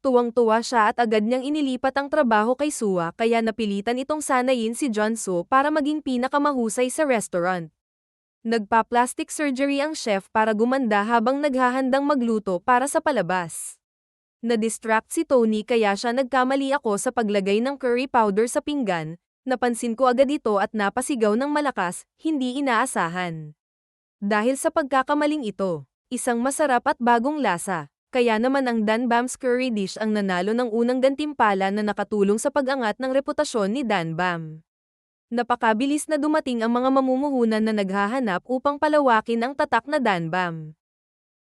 Tuwang-tuwa siya at agad niyang inilipat ang trabaho kay Sua kaya napilitan itong sanayin si John So para maging pinakamahusay sa restaurant. Nagpa-plastic surgery ang chef para gumanda habang naghahandang magluto para sa palabas. Na-distract si Tony kaya siya nagkamali ako sa paglagay ng curry powder sa pinggan, napansin ko agad ito at napasigaw ng malakas, hindi inaasahan. Dahil sa pagkakamaling ito, isang masarap at bagong lasa, kaya naman ang Dan Bam's curry dish ang nanalo ng unang gantimpala na nakatulong sa pag-angat ng reputasyon ni Dan Bam. Napakabilis na dumating ang mga mamumuhunan na naghahanap upang palawakin ang tatak na Dan Bam.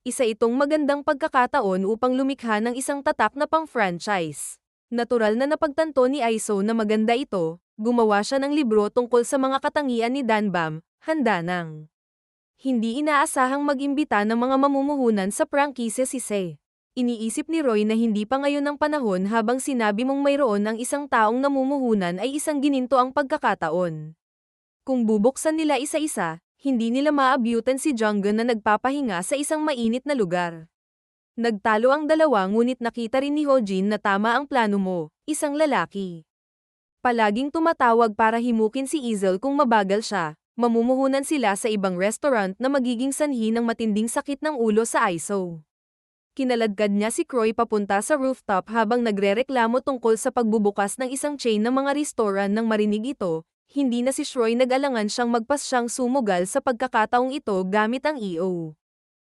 Isa itong magandang pagkakataon upang lumikha ng isang tatak na pang-franchise. Natural na napagtanto ni Aiso na maganda ito, gumawa siya ng libro tungkol sa mga katangian ni Dan Bam, handa nang. Hindi inaasahang mag-imbita ng mga mamumuhunan sa prangkise si Se. Iniisip ni Roy na hindi pa ngayon ang panahon habang sinabi mong mayroon ang isang taong namumuhunan ay isang gininto ang pagkakataon. Kung bubuksan nila isa-isa, hindi nila maabyutan si Jungga na nagpapahinga sa isang mainit na lugar. Nagtalo ang dalawa ngunit nakita rin ni Hojin na tama ang plano mo, isang lalaki. Palaging tumatawag para himukin si Izel kung mabagal siya, mamumuhunan sila sa ibang restaurant na magiging sanhi ng matinding sakit ng ulo sa Aiso. Kinaladkad niya si Croy papunta sa rooftop habang nagrereklamo tungkol sa pagbubukas ng isang chain ng mga restoran nang marinig ito, hindi na si Shroy nag-alangan siyang magpasyang sumugal sa pagkakataong ito gamit ang EO.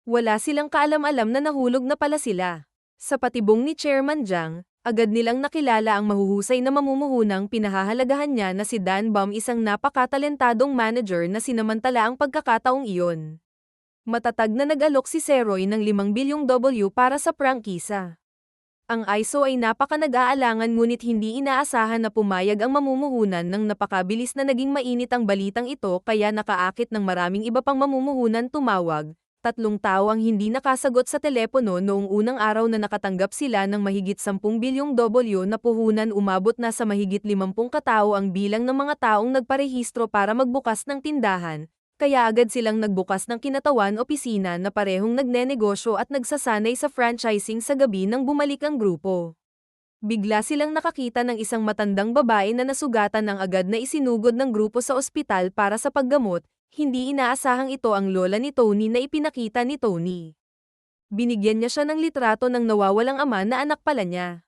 Wala silang kaalam-alam na nahulog na pala sila. Sa patibong ni Chairman Jiang, agad nilang nakilala ang mahuhusay na mamumuhunang pinahahalagahan niya na si Dan Bam, isang napakatalentadong manager na sinamantala ang pagkakataong iyon. Matatag na nag-alok si Seroy ng 5 bilyong W para sa prangkisa. Ang Aiso ay napaka-nag-aalangan ngunit hindi inaasahan na pumayag ang mamumuhunan nang napakabilis na naging mainit ang balitang ito kaya nakaakit ng maraming iba pang mamumuhunan tumawag. 3 tao ang hindi nakasagot sa telepono noong unang araw na nakatanggap sila ng mahigit 10 bilyong W na puhunan. Umabot na sa mahigit 50 katao ang bilang ng mga taong nagparehistro para magbukas ng tindahan. Kaya agad silang nagbukas ng kinatawan opisina na parehong nagnenegosyo at nagsasanay sa franchising sa gabi nang bumalik ang grupo. Bigla silang nakakita ng isang matandang babae na nasugatan ng agad na isinugod ng grupo sa ospital para sa paggamot, hindi inaasahang ito ang lola ni Tony na ipinakita ni Tony. Binigyan niya siya ng litrato ng nawawalang ama na anak pala niya.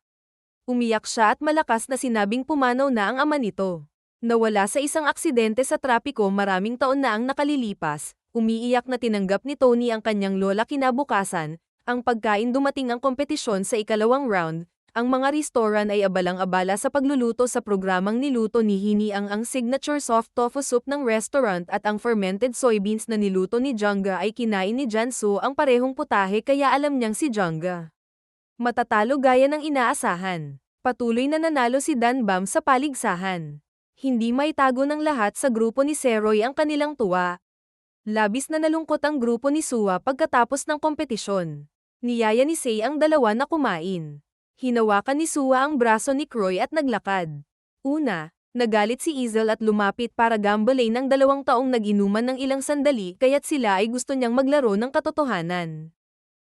Umiyak siya at malakas na sinabing pumanaw na ang ama nito. Nawala sa isang aksidente sa trapiko maraming taon na ang nakalilipas, umiiyak na tinanggap ni Tony ang kanyang lola kinabukasan, ang pagkain dumating ang kompetisyon sa ikalawang round, ang mga restoran ay abalang-abala sa pagluluto sa programang niluto ni Hini ang signature soft tofu soup ng restaurant at ang fermented soybeans na niluto ni Jungga ay kinain ni Jansu ang parehong putahe kaya alam niyang si Jungga matatalo gaya ng inaasahan. Patuloy na nanalo si Dan Bam sa paligsahan. Hindi maitago ng lahat sa grupo ni Seroy ang kanilang tuwa. Labis na nalungkot ang grupo ni Sua pagkatapos ng kompetisyon. Niyaya ni Sei ang dalawa na kumain. Hinawakan ni Sua ang braso ni Croy at naglakad. Una, nagalit si Izel at lumapit para gambalain ang 2 taong nag-inuman ng ilang sandali kaya't sila ay gusto niyang maglaro ng katotohanan.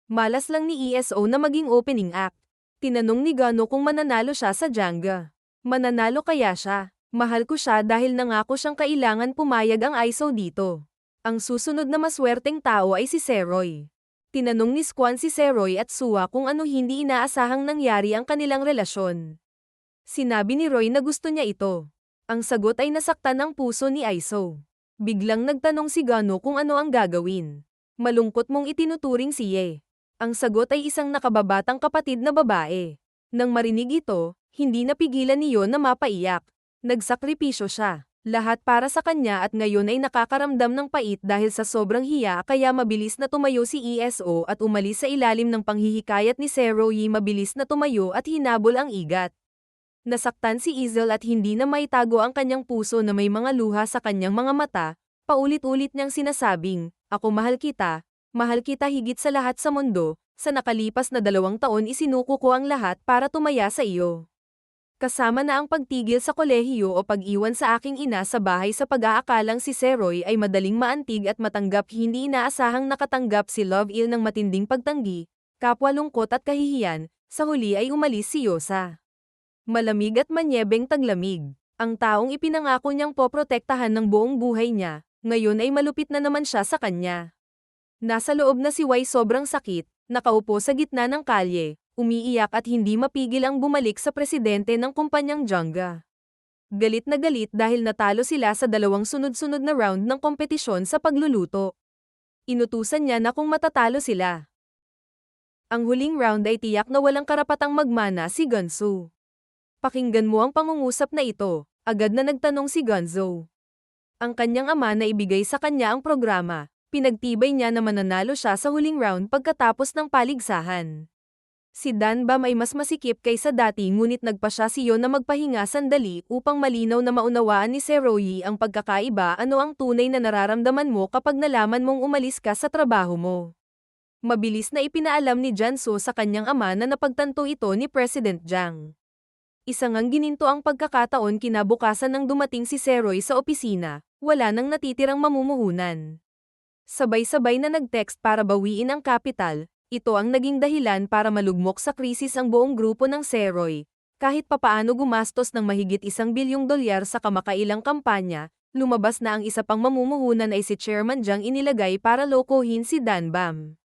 Malas lang ni ESO na maging opening act. Tinanong ni Gano kung mananalo siya sa Jangga. Mananalo kaya siya? Mahal ko siya dahil nangako siyang kailangan pumayag ang Aiso dito. Ang susunod na maswerteng tao ay si Seroy. Tinanong ni Squan si Seroy at Sua kung ano hindi inaasahang nangyari ang kanilang relasyon. Sinabi ni Roy na gusto niya ito. Ang sagot ay nasaktan ang puso ni Aiso. Biglang nagtanong si Gano kung ano ang gagawin. Malungkot mong itinuturing si Ye. Ang sagot ay isang nakababatang kapatid na babae. Nang marinig ito, hindi napigilan niyo na mapaiyak. Nagsakripisyo siya. Lahat para sa kanya at ngayon ay nakakaramdam ng pait dahil sa sobrang hiya kaya mabilis na tumayo si ESO at umalis sa ilalim ng panghihikayat ni Seroy. Mabilis na tumayo at hinabol ang igat. Nasaktan si Izel at hindi na maitago ang kanyang puso na may mga luha sa kanyang mga mata, paulit-ulit niyang sinasabing, "Ako mahal kita higit sa lahat sa mundo, sa nakalipas na 2 taon isinuko ko ang lahat para tumaya sa iyo." Kasama na ang pagtigil sa kolehiyo o pag-iwan sa aking ina sa bahay sa pag-aakalang si Seroy ay madaling maantig at matanggap, hindi inaasahang nakatanggap si Love-Il ng matinding pagtanggi, kapwa lungkot at kahihiyan, sa huli ay umalis si Yosa. Malamig at manyebeng taglamig. Ang taong ipinangako niyang poprotektahan ng buong buhay niya, ngayon ay malupit na naman siya sa kanya. Nasa loob na si Wai sobrang sakit, nakaupo sa gitna ng kalye, umiiyak at hindi mapigil ang bumalik sa presidente ng kumpanyang Jangga. Galit na galit dahil natalo sila sa 2 sunod-sunod na round ng kompetisyon sa pagluluto. Inutusan niya na kung matatalo sila, ang huling round ay tiyak na walang karapatang magmana si Gunso. "Pakinggan mo ang pangungusap na ito," agad na nagtanong si Gunso. Ang kanyang ama na ibigay sa kanya ang programa, pinagtibay niya na mananalo siya sa huling round pagkatapos ng paligsahan. Si Danbam ay mas masikip kaysa dati, ngunit nagpa siya siyo na magpahinga sandali upang malinaw na maunawaan ni Seroy ang pagkakaiba. "Ano ang tunay na nararamdaman mo kapag nalaman mong umalis ka sa trabaho mo?" Mabilis na ipinaalam ni Janso sa kanyang ama na napagtanto ito ni President Jang. Isang ang gininto ang pagkakataon. Kinabukasan nang dumating si Seroy sa opisina, wala nang natitirang mamumuhunan. Sabay-sabay na nag-text para bawiin ang kapital. Ito ang naging dahilan para malugmok sa krisis ang buong grupo ng Seroy. Kahit papaano gumastos ng mahigit $1 bilyong sa kamakailang kampanya, lumabas na ang isa pang mamumuhunan ay si Chairman Jang inilagay para lokohin si Danbam.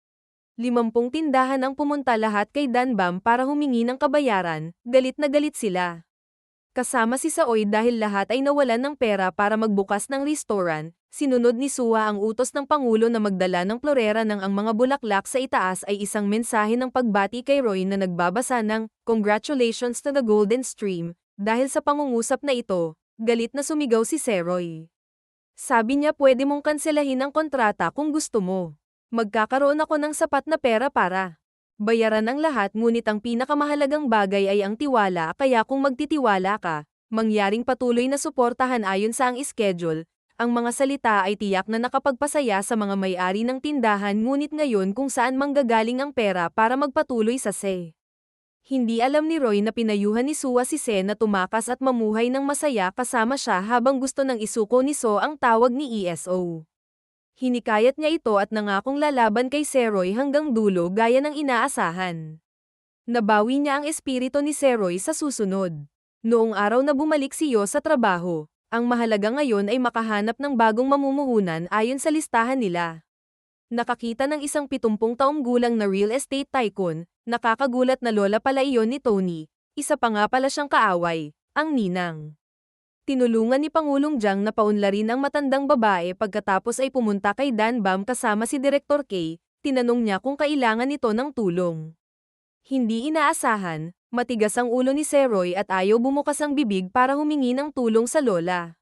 50 tindahan ang pumunta lahat kay Danbam para humingi ng kabayaran, galit na galit sila. Kasama si Saoy dahil lahat ay nawalan ng pera para magbukas ng restaurant. Sinunod ni Suwa ang utos ng Pangulo na magdala ng florera ng ang mga bulaklak sa itaas ay isang mensahe ng pagbati kay Roy na nagbabasa ng "Congratulations to the Golden Stream." Dahil sa pangungusap na ito, galit na sumigaw si Seroy. Sabi niya, "Pwede mong kanselahin ang kontrata kung gusto mo. Magkakaroon ako ng sapat na pera para bayaran ang lahat, ngunit ang pinakamahalagang bagay ay ang tiwala, kaya kung magtitiwala ka, mangyaring patuloy na suportahan ayon sa ang schedule." Ang mga salita ay tiyak na nakapagpasaya sa mga may-ari ng tindahan, ngunit ngayon kung saan manggagaling ang pera para magpatuloy sa Se. Hindi alam ni Roy na pinayuhan ni Suwa si Se na tumakas at mamuhay ng masaya kasama siya habang gusto nang isuko ni So ang tawag ni ESO. Hinikayat niya ito at nangakong lalaban kay Seroy hanggang dulo gaya ng inaasahan. Nabawi niya ang espiritu ni Seroy sa susunod. Noong araw na bumalik si Yo sa trabaho, ang mahalaga ngayon ay makahanap ng bagong mamumuhunan ayon sa listahan nila. Nakakita ng isang 70 taong gulang na real estate tycoon, nakakagulat na lola pala iyon ni Tony, isa pa nga pala siyang kaaway, ang ninang. Tinulungan ni Pangulong Jang na paunlarin ang matandang babae. Pagkatapos ay pumunta kay Danbam kasama si Director K, tinanong niya kung kailangan nito ng tulong. Hindi inaasahan, matigas ang ulo ni Seroy at ayaw bumukas ang bibig para humingi ng tulong sa lola.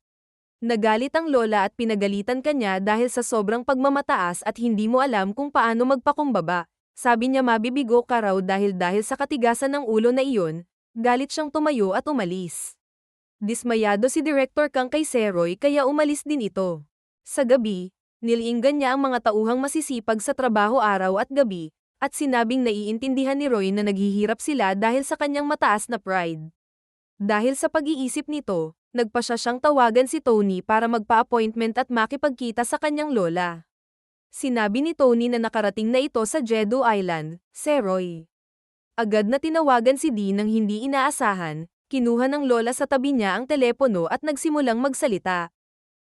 Nagalit ang lola at pinagalitan kanya dahil sa sobrang pagmamataas at hindi mo alam kung paano magpakumbaba. Sabi niya mabibigo ka raw dahil sa katigasan ng ulo na iyon. Galit siyang tumayo at umalis. Dismayado si Director Kang kay Seroy kaya umalis din ito. Sa gabi, niliinggan niya ang mga tauhang masisipag sa trabaho araw at gabi, at sinabing naiintindihan ni Roy na naghihirap sila dahil sa kanyang mataas na pride. Dahil sa pag-iisip nito, nagpa siyang tawagan si Tony para magpa-appointment at makipagkita sa kanyang lola. Sinabi ni Tony na nakarating na ito sa Jeju Island, Seroy. Agad na tinawagan si Dee nang hindi inaasahan, kinuha ng lola sa tabi niya ang telepono at nagsimulang magsalita.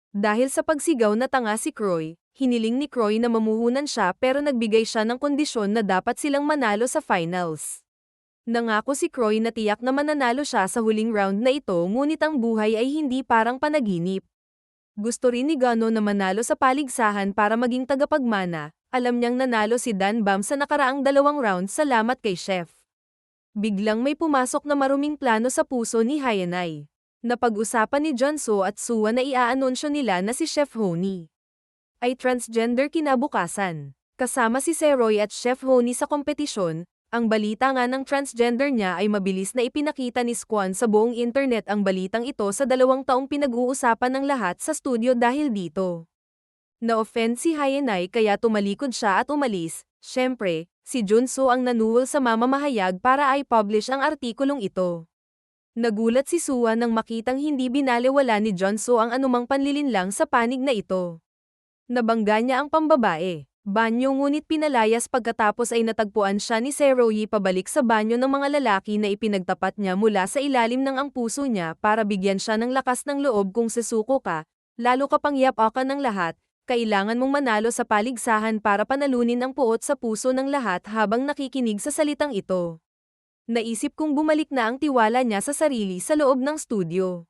Dahil sa pagsigaw na tanga si Croy, hiniling ni Croy na mamuhunan siya pero nagbigay siya ng kondisyon na dapat silang manalo sa finals. Nangako si Croy na tiyak na mananalo siya sa huling round na ito, ngunit ang buhay ay hindi parang panaginip. Gusto rin ni Gano na manalo sa paligsahan para maging tagapagmana. Alam niyang nanalo si Danbam sa nakaraang 2 round salamat kay Chef. Biglang may pumasok na maruming plano sa puso ni Hayanay. Napag-usapan ni Janso at Suwa na iaanunsyo nila na si Chef Honey ay transgender kinabukasan. Kasama si Seroy at Chef Honey sa kompetisyon, Ang balita nga ng transgender niya ay mabilis na ipinakita ni Squan sa buong internet. Ang balitang ito sa 2 taong pinag-uusapan ng lahat sa studio dahil dito. Na-offend si Hyenay kaya tumalikod siya at umalis. Siyempre, si Junso ang nanuhol sa mamamahayag para i-publish ang artikulong ito. Nagulat si Sua nang makitang hindi binalewala ni Junso ang anumang panlilinlang sa panig na ito. Nabangga niya ang pambabae. Banyo ngunit pinalayas pagkatapos ay natagpuan siya ni Seroyi pabalik sa banyo ng mga lalaki na ipinagtapat niya mula sa ilalim ng ang puso niya para bigyan siya ng lakas ng loob. Kung susuko ka, lalo ka pang yapakan ng lahat, kailangan mong manalo sa paligsahan para panalunin ang puot sa puso ng lahat. Habang nakikinig sa salitang ito, naisip kong bumalik na ang tiwala niya sa sarili sa loob ng studio.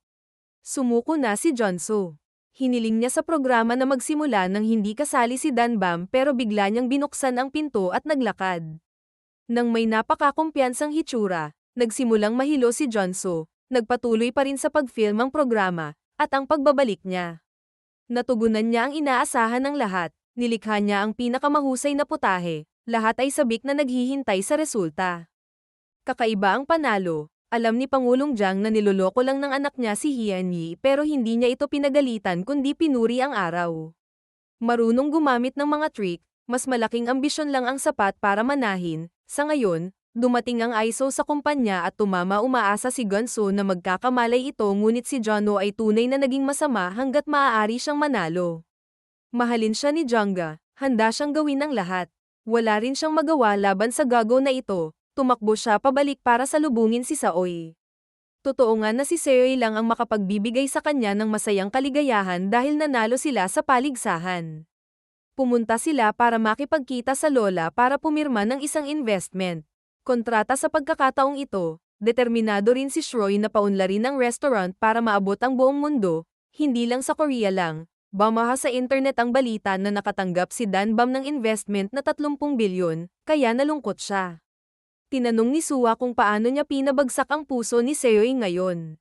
Sumuko na si Junso. Hiniling niya sa programa na magsimula nang hindi kasali si Danbam pero bigla niyang binuksan ang pinto at naglakad. Nang may napakakumpiyansang hitsura, nagsimulang mahilo si Junso, nagpatuloy pa rin sa pag-film ang programa, at ang pagbabalik niya. Natugunan niya ang inaasahan ng lahat, nilikha niya ang pinakamahusay na putahe, lahat ay sabik na naghihintay sa resulta. Kakaiba ang panalo. Alam ni Pangulong Jiang na niloloko lang ng anak niya si Hyenyi pero hindi niya ito pinagalitan kundi pinuri ang araw. Marunong gumamit ng mga trick, mas malaking ambisyon lang ang sapat para manahin. Sa ngayon, dumating ang ISO sa kumpanya at umaasa si Gunso na magkakamalay ito ngunit si Jono ay tunay na naging masama hanggat maaari siyang manalo. Mahalin siya ni Jangga, handa siyang gawin ang lahat. Wala rin siyang magawa laban sa gago na ito. Tumakbo siya pabalik para salubungin si Saoy. Totoo nga na si Seoy lang ang makapagbibigay sa kanya ng masayang kaligayahan dahil nanalo sila sa paligsahan. Pumunta sila para makipagkita sa lola para pumirma ng isang investment kontrata. Sa pagkakataong ito, determinado rin si Shroy na paunlarin ang restaurant para maabot ang buong mundo, hindi lang sa Korea lang. Bumaha sa internet ang balita na nakatanggap si Danbam ng investment na 30 bilyon, kaya nalungkot siya. Tinanong ni Sua kung paano niya pinabagsak ang puso ni Seoy ngayon.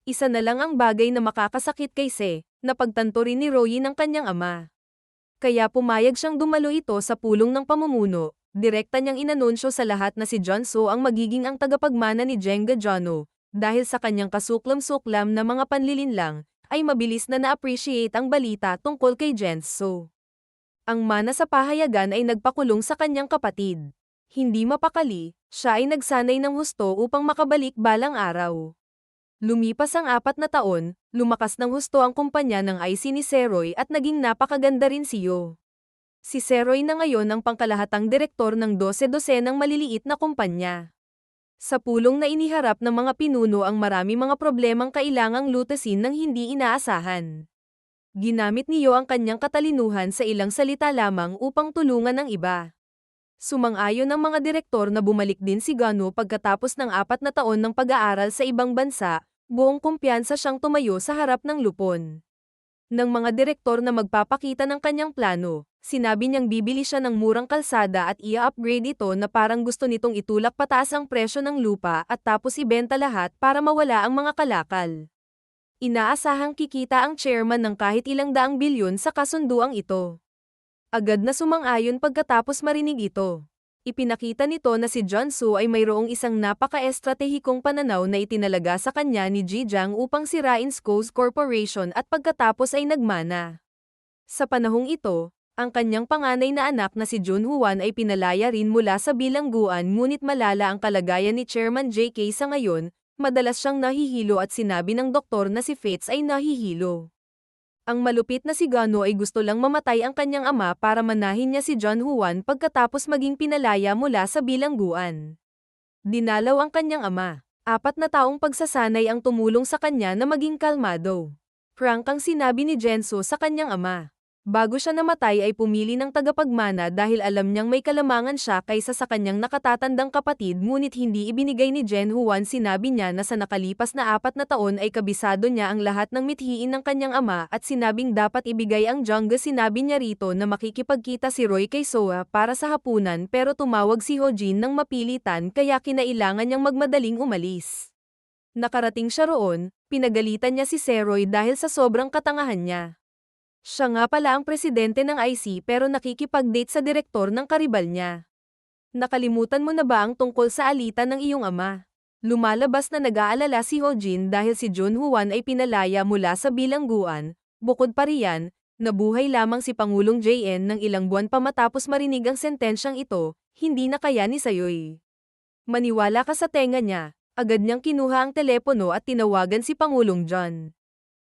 Isa na lang ang bagay na makakasakit kay Se, na pagtanto rin ni Roy ng kanyang ama. Kaya pumayag siyang dumalo ito sa pulong ng pamumuno. Direkta niyang inanunsyo sa lahat na si Junso ang magiging ang tagapagmana ni Jenga Jono. Dahil sa kanyang kasuklam-suklam na mga panlilinlang, ay mabilis na na-appreciate ang balita tungkol kay Junso. Ang mana sa pahayagan ay nagpakulong sa kanyang kapatid. Hindi mapakali, siya ay nagsanay ng husto upang makabalik balang araw. Lumipas ang 4 na taon, lumakas ng husto ang kumpanya ng IC ni Seroy at naging napakaganda rin siyo. Si Seroy na ngayon ang pangkalahatang direktor ng 12 maliliit na kumpanya. Sa pulong na iniharap ng mga pinuno ang marami mga problemang kailangang lutasin ng hindi inaasahan. Ginamit niyo ang kanyang katalinuhan sa ilang salita lamang upang tulungan ang iba. Sumang-ayon ang mga direktor na bumalik din si Gano pagkatapos ng 4 na taon ng pag-aaral sa ibang bansa, buong kumpiyansa siyang tumayo sa harap ng lupon. Ng mga direktor na magpapakita ng kanyang plano, sinabi niyang bibili siya ng murang kalsada at i-upgrade ito na parang gusto nitong itulak pataas ang presyo ng lupa at tapos ibenta lahat para mawala ang mga kalakal. Inaasahang kikita ang chairman ng kahit ilang daang bilyon sa kasunduang ito. Agad na sumang-ayon pagkatapos marinig ito. Ipinakita nito na si Junso ay mayroong isang napaka-estratehikong pananaw na itinalaga sa kanya ni Ji Jiang upang sirain SCO's Corporation at pagkatapos ay nagmana. Sa panahong ito, ang kanyang panganay na anak na si Jun Huan ay pinalaya rin mula sa bilangguan ngunit malala ang kalagayan ni Chairman JK sa ngayon, madalas siyang nahihilo at sinabi ng doktor na si Fates ay nahihilo. Ang malupit na si Gano ay gusto lang mamatay ang kanyang ama para manahin niya si John Huan pagkatapos maging pinalaya mula sa bilangguan. Dinalaw ang kanyang ama. 4 na taong pagsasanay ang tumulong sa kanya na maging kalmado. Frank ang sinabi ni Genso sa kanyang ama. Bago siya namatay ay pumili ng tagapagmana dahil alam niyang may kalamangan siya kaysa sa kanyang nakatatandang kapatid ngunit hindi ibinigay ni Jen Huan. Sinabi niya na sa nakalipas na 4 na taon ay kabisado niya ang lahat ng mithiin ng kanyang ama at sinabing dapat ibigay ang Jungga. Sinabi niya rito na makikipagkita si Roy kay Soa para sa hapunan pero tumawag si Hojin ng mapilitan kaya kinailangan niyang magmadaling umalis. Nakarating siya roon, pinagalitan niya si Seroy dahil sa sobrang katangahan niya. Siya nga pala ang presidente ng IC pero nakikipag-date sa direktor ng karibal niya. Nakalimutan mo na ba ang tungkol sa alitan ng iyong ama? Lumalabas na nag-aalala si Hojin dahil si Junhuan ay pinalaya mula sa bilangguan. Bukod pa riyan, nabuhay lamang si Pangulong JN ng ilang buwan pa matapos marinig ang sentensyang ito, hindi na kaya ni Sayoy. Maniwala ka sa tenga niya, agad niyang kinuha ang telepono at tinawagan si Pangulong John.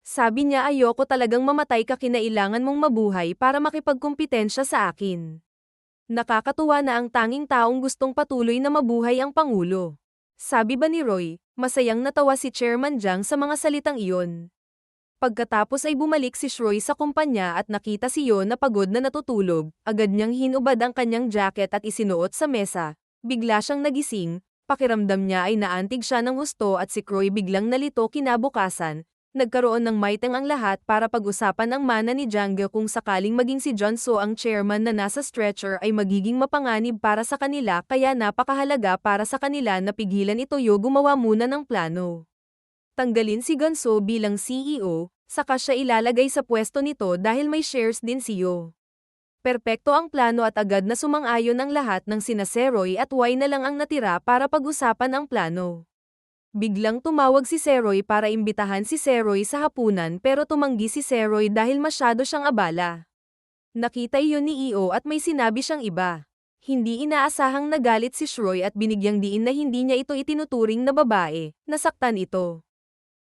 Sabi niya ayoko talagang mamatay kinailangan mong mabuhay para makipagkumpetensya sa akin. Nakakatuwa na ang tanging taong gustong patuloy na mabuhay ang Pangulo. Sabi ba ni Roy, masayang natawa si Chairman Jiang sa mga salitang iyon. Pagkatapos ay bumalik si Roy sa kumpanya at nakita si Yo na pagod na natutulog, agad niyang hinubad ang kanyang jacket at isinuot sa mesa. Bigla siyang nagising, pakiramdam niya ay naantig siya ng husto at si Roy biglang nalito kinabukasan. Nagkaroon ng meeting ang lahat para pag-usapan ang mana ni Jangga kung sakaling maging si John So ang chairman na nasa stretcher ay magiging mapanganib para sa kanila kaya napakahalaga para sa kanila na pigilan ito Yo gumawa muna ng plano. Tanggalin si Gonzo bilang CEO, saka siya ilalagay sa pwesto nito dahil may shares din si Yo. Perpekto ang plano at agad na sumang-ayon ang lahat ng sina Seroy at Y na lang ang natira para pag-usapan ang plano. Biglang tumawag si Seroy para imbitahan si Seroy sa hapunan pero tumanggi si Seroy dahil masyado siyang abala. Nakita iyon ni Iyo at may sinabi siyang iba. Hindi inaasahang nagalit si Shroy at binigyang diin na hindi niya ito itinuturing na babae, nasaktan ito.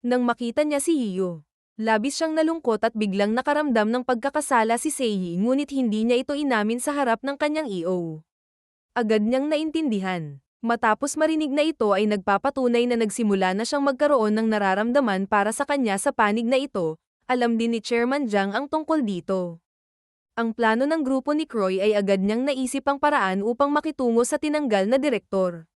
Nang makita niya si Iyo, labis siyang nalungkot at biglang nakaramdam ng pagkakasala si Seiyi ngunit hindi niya ito inamin sa harap ng kanyang Iyo. Agad niyang naintindihan. Matapos marinig na ito ay nagpapatunay na nagsimula na siyang magkaroon ng nararamdaman para sa kanya sa panig na ito, alam din ni Chairman Jiang ang tungkol dito. Ang plano ng grupo ni Croy ay agad niyang naisip ang paraan upang makitungo sa tinanggal na direktor.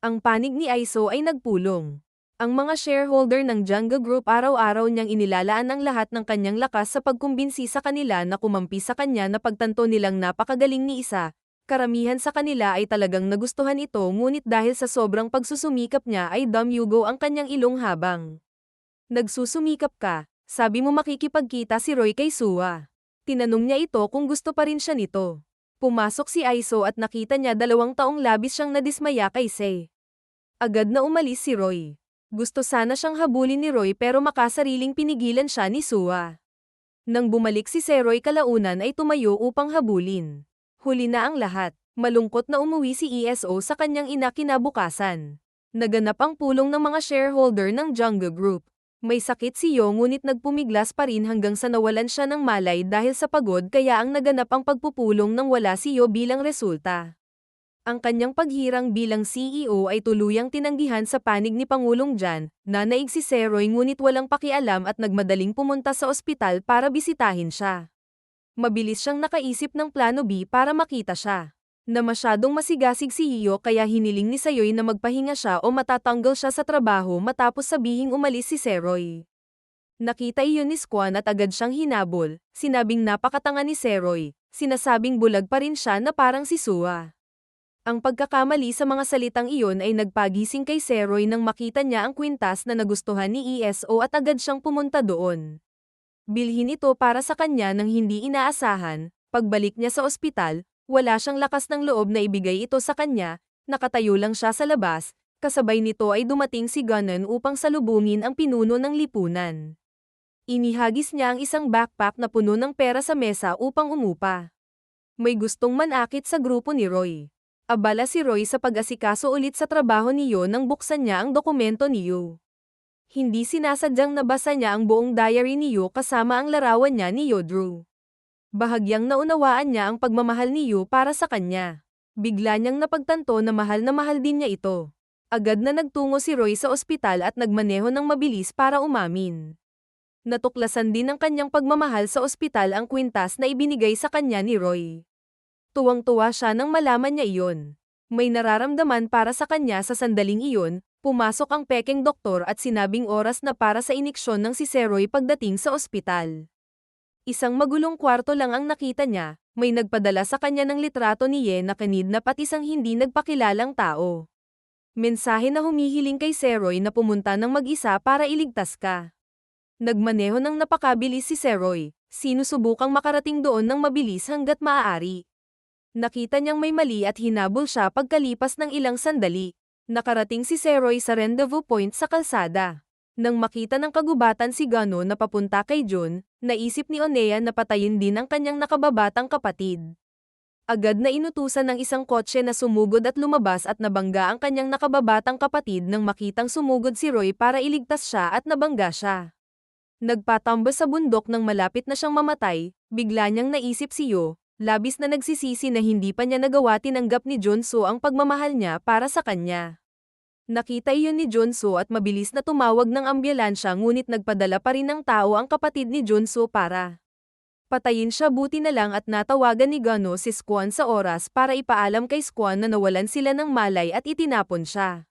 Ang panig ni Aiso ay nagpulong. Ang mga shareholder ng Jangga Group araw-araw niyang inilalaan ang lahat ng kanyang lakas sa pagkumbinsi sa kanila na kumampi sa kanya na pagtanto nilang napakagaling ni isa. Karamihan sa kanila ay talagang nagustuhan ito ngunit dahil sa sobrang pagsusumikap niya ay dumyugo ang kanyang ilong habang nagsusumikap ka, sabi mo makikipagkita si Roy kay Suwa. Tinanong niya ito kung gusto pa rin siya nito. Pumasok si Aiso at nakita niya 2 taong labis siyang nadismaya kay Se. Agad na umalis si Roy. Gusto sana siyang habulin ni Roy pero makasariling pinigilan siya ni Suwa. Nang bumalik si Seroy kalaunan ay tumayo upang habulin. Huli na ang lahat. Malungkot na umuwi si ESO sa kanyang ina kinabukasan. Naganap ang pulong ng mga shareholder ng Jangga Group. May sakit si Yo ngunit nagpumiglas pa rin hanggang sa nawalan siya ng malay dahil sa pagod kaya ang naganap ang pagpupulong nang wala si Yo bilang resulta. Ang kanyang paghirang bilang CEO ay tuluyang tinanggihan sa panig ni Pangulong Jan, nanaig si Seroy ngunit walang pakialam at nagmadaling pumunta sa ospital para bisitahin siya. Mabilis siyang nakaisip ng plano B para makita siya. Na masyadong masigasig si Iyo kaya hiniling ni Sayoy na magpahinga siya o matatanggal siya sa trabaho matapos sabihing umalis si Seroy. Nakita iyon ni Squan at agad siyang hinabol, sinabing napakatanga ni Seroy, sinasabing bulag pa rin siya na parang si Suwa. Ang pagkakamali sa mga salitang iyon ay nagpagising kay Seroy nang makita niya ang kwintas na nagustuhan ni ESO at agad siyang pumunta doon. Bilhin ito para sa kanya nang hindi inaasahan, pagbalik niya sa ospital, wala siyang lakas ng loob na ibigay ito sa kanya, nakatayo lang siya sa labas, kasabay nito ay dumating si Gunan upang salubungin ang pinuno ng lipunan. Inihagis niya ang isang backpack na puno ng pera sa mesa upang umupa. May gustong manakit sa grupo ni Roy. Abala si Roy sa pag-asikaso ulit sa trabaho ni Yo nang buksan niya ang dokumento ni Yo. Hindi sinasadyang nabasa niya ang buong diary ni Yo kasama ang larawan niya ni Yodru. Bahagyang naunawaan niya ang pagmamahal ni Yo para sa kanya. Bigla niyang napagtanto na mahal din niya ito. Agad na nagtungo si Roy sa ospital at nagmaneho ng mabilis para umamin. Natuklasan din ng kanyang pagmamahal sa ospital ang kwintas na ibinigay sa kanya ni Roy. Tuwang-tuwa siya nang malaman niya iyon. May nararamdaman para sa kanya sa sandaling iyon. Pumasok ang pekeng doktor at sinabing oras na para sa iniksyon ng si Seroy pagdating sa ospital. Isang magulong kwarto lang ang nakita niya, may nagpadala sa kanya ng litrato ni Ye na kinidnap at isang hindi nagpakilalang tao. Mensahe na humihiling kay Seroy na pumunta ng mag-isa para iligtas ka. Nagmaneho ng napakabilis si Seroy, sinusubukang makarating doon ng mabilis hanggat maaari. Nakita niyang may mali at hinabol siya pagkalipas ng ilang sandali. Nakarating si Seroy sa rendezvous point sa kalsada. Nang makita ng kagubatan si Gano na papunta kay Jun, naisip ni Onea na patayin din ang kanyang nakababatang kapatid. Agad na inutusan ng isang kotse na sumugod at lumabas at nabangga ang kanyang nakababatang kapatid nang makitang sumugod si Roy para iligtas siya at nabangga siya. Nagpatambas sa bundok nang malapit na siyang mamatay, bigla niyang naisip si Yo, labis na nagsisisi na hindi pa niya nagawa tinanggap ni Junso ang pagmamahal niya para sa kanya. Nakita iyon ni Junso at mabilis na tumawag ng ambulansya ngunit nagpadala pa rin ng tao ang kapatid ni Junso para patayin siya, buti na lang at natawagan ni Gano si Squan sa oras para ipaalam kay Squan na nawalan sila ng malay at itinapon siya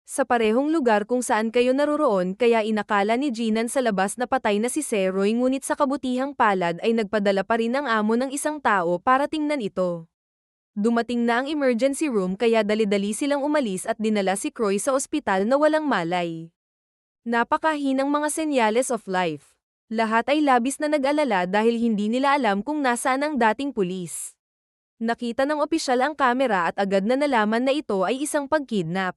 sa parehong lugar kung saan kayo naroroon, kaya inakala ni Jinan sa labas na patay na si Seroy ngunit sa kabutihang palad ay nagpadala pa rin ng amo ng isang tao para tingnan ito. Dumating na ang emergency room kaya dali-dali silang umalis at dinala si Croy sa ospital na walang malay. Napakahinang mga senyales of life. Lahat ay labis na nag-alala dahil hindi nila alam kung nasaan ang dating pulis. Nakita ng opisyal ang kamera at agad na nalaman na ito ay isang pagkidnap.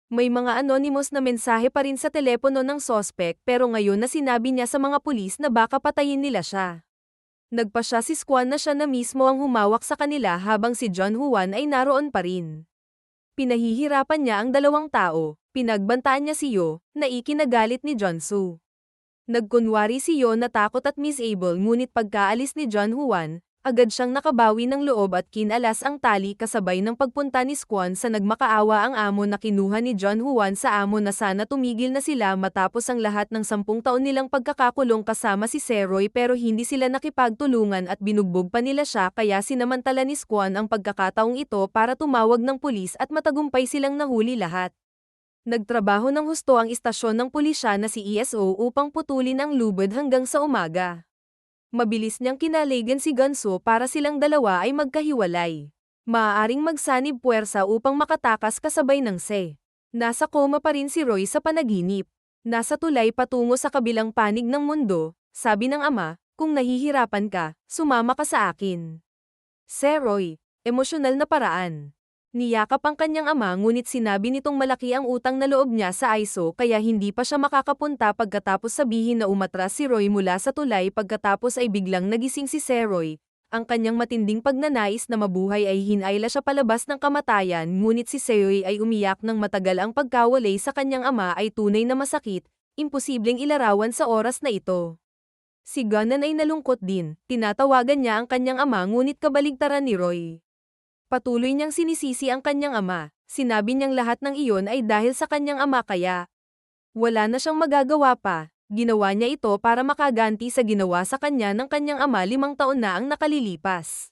May mga anonymous na mensahe pa rin sa telepono ng sospek pero ngayon na sinabi niya sa mga pulis na baka patayin nila siya. Nagpasya si Squan na siya na mismo ang humawak sa kanila habang si John Juan ay naroon pa rin. Pinahihirapan niya ang dalawang tao, pinagbantaan niya si Yo, na ikinagalit ni Junso. Nagkunwari si Yo na takot at misable ngunit pagkaalis ni John Juan, agad siyang nakabawi ng loob at kinalas ang tali kasabay ng pagpunta ni Squan sa nagmakaawa ang amo na kinuha ni John Juan sa amo na sana tumigil na sila matapos ang lahat ng 10 taon nilang pagkakakulong kasama si Seroy pero hindi sila nakipagtulungan at binugbog pa nila siya kaya sinamantala ni Squan ang pagkakataong ito para tumawag ng pulis at matagumpay silang nahuli lahat. Nagtrabaho ng husto ang istasyon ng pulisya na si ESO upang putulin ang lubid hanggang sa umaga. Mabilis niyang kinaligan si Ganso para silang dalawa ay magkahiwalay. Maaaring magsanib puwersa upang makatakas kasabay ng Se. Nasa koma pa rin si Roy sa panaginip. Nasa tulay patungo sa kabilang panig ng mundo, sabi ng ama, kung nahihirapan ka, sumama ka sa akin. Se Roy, emosyonal na paraan. Niyakap ang kanyang ama ngunit sinabi nitong malaki ang utang na loob niya sa ISO kaya hindi pa siya makakapunta pagkatapos sabihin na umatras si Roy mula sa tulay pagkatapos ay biglang nagising si Seroy. Ang kanyang matinding pagnanais na mabuhay ay hinayla siya palabas ng kamatayan ngunit si Seroy ay umiyak ng matagal. Ang pagkawalay sa kanyang ama ay tunay na masakit, imposibleng ilarawan sa oras na ito. Si Ganan ay nalungkot din, tinatawagan niya ang kanyang ama ngunit kabaligtaran ni Roy. Patuloy niyang sinisisi ang kanyang ama, sinabi niyang lahat ng iyon ay dahil sa kanyang ama kaya wala na siyang magagawa pa, ginawa niya ito para makaganti sa ginawa sa kanya ng kanyang ama 5 taon na ang nakalilipas.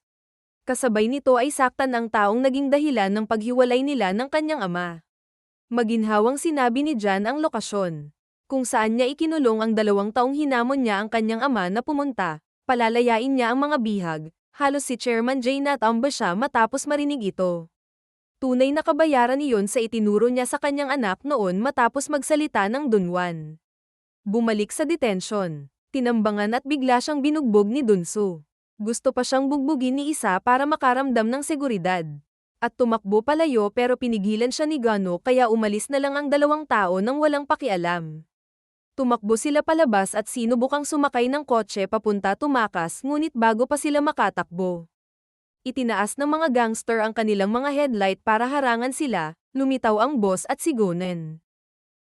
Kasabay nito ay saktan ang taong naging dahilan ng paghiwalay nila ng kanyang ama. Maginhawang sinabi ni Jan ang lokasyon, kung saan niya ikinulong ang 2 taong hinamon niya ang kanyang ama na pumunta, palalayain niya ang mga bihag. Halos si Chairman Jay natamba siya matapos marinig ito. Tunay na kabayaran iyon sa itinuro niya sa kanyang anak noon matapos magsalita ng Dunwan. Bumalik sa detention. Tinambangan at bigla siyang binugbog ni Dunso. Gusto pa siyang bugbugin ni isa para makaramdam ng seguridad. At tumakbo palayo pero pinigilan siya ni Gano kaya umalis na lang ang 2 tao nang walang pakialam. Tumakbo sila palabas at sinubukang sumakay ng kotse papunta tumakas ngunit bago pa sila makatakbo, itinaas ng mga gangster ang kanilang mga headlight para harangan sila, lumitaw ang boss at si Gonen.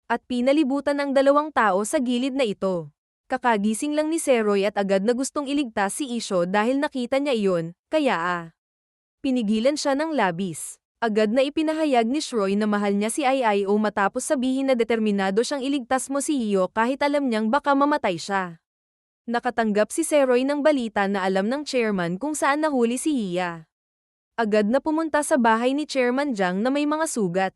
At pinalibutan ang 2 tao sa gilid na ito. Kakagising lang ni Seroy at agad na gustong iligtas si Isho dahil nakita niya iyon, kaya pinigilan siya ng labis. Agad na ipinahayag ni Shroy na mahal niya si IIO matapos sabihin na determinado siyang iligtas mo si Hio kahit alam niyang baka mamatay siya. Nakatanggap si Seroy ng balita na alam ng chairman kung saan nahuli si Hia. Agad na pumunta sa bahay ni Chairman Jiang na may mga sugat.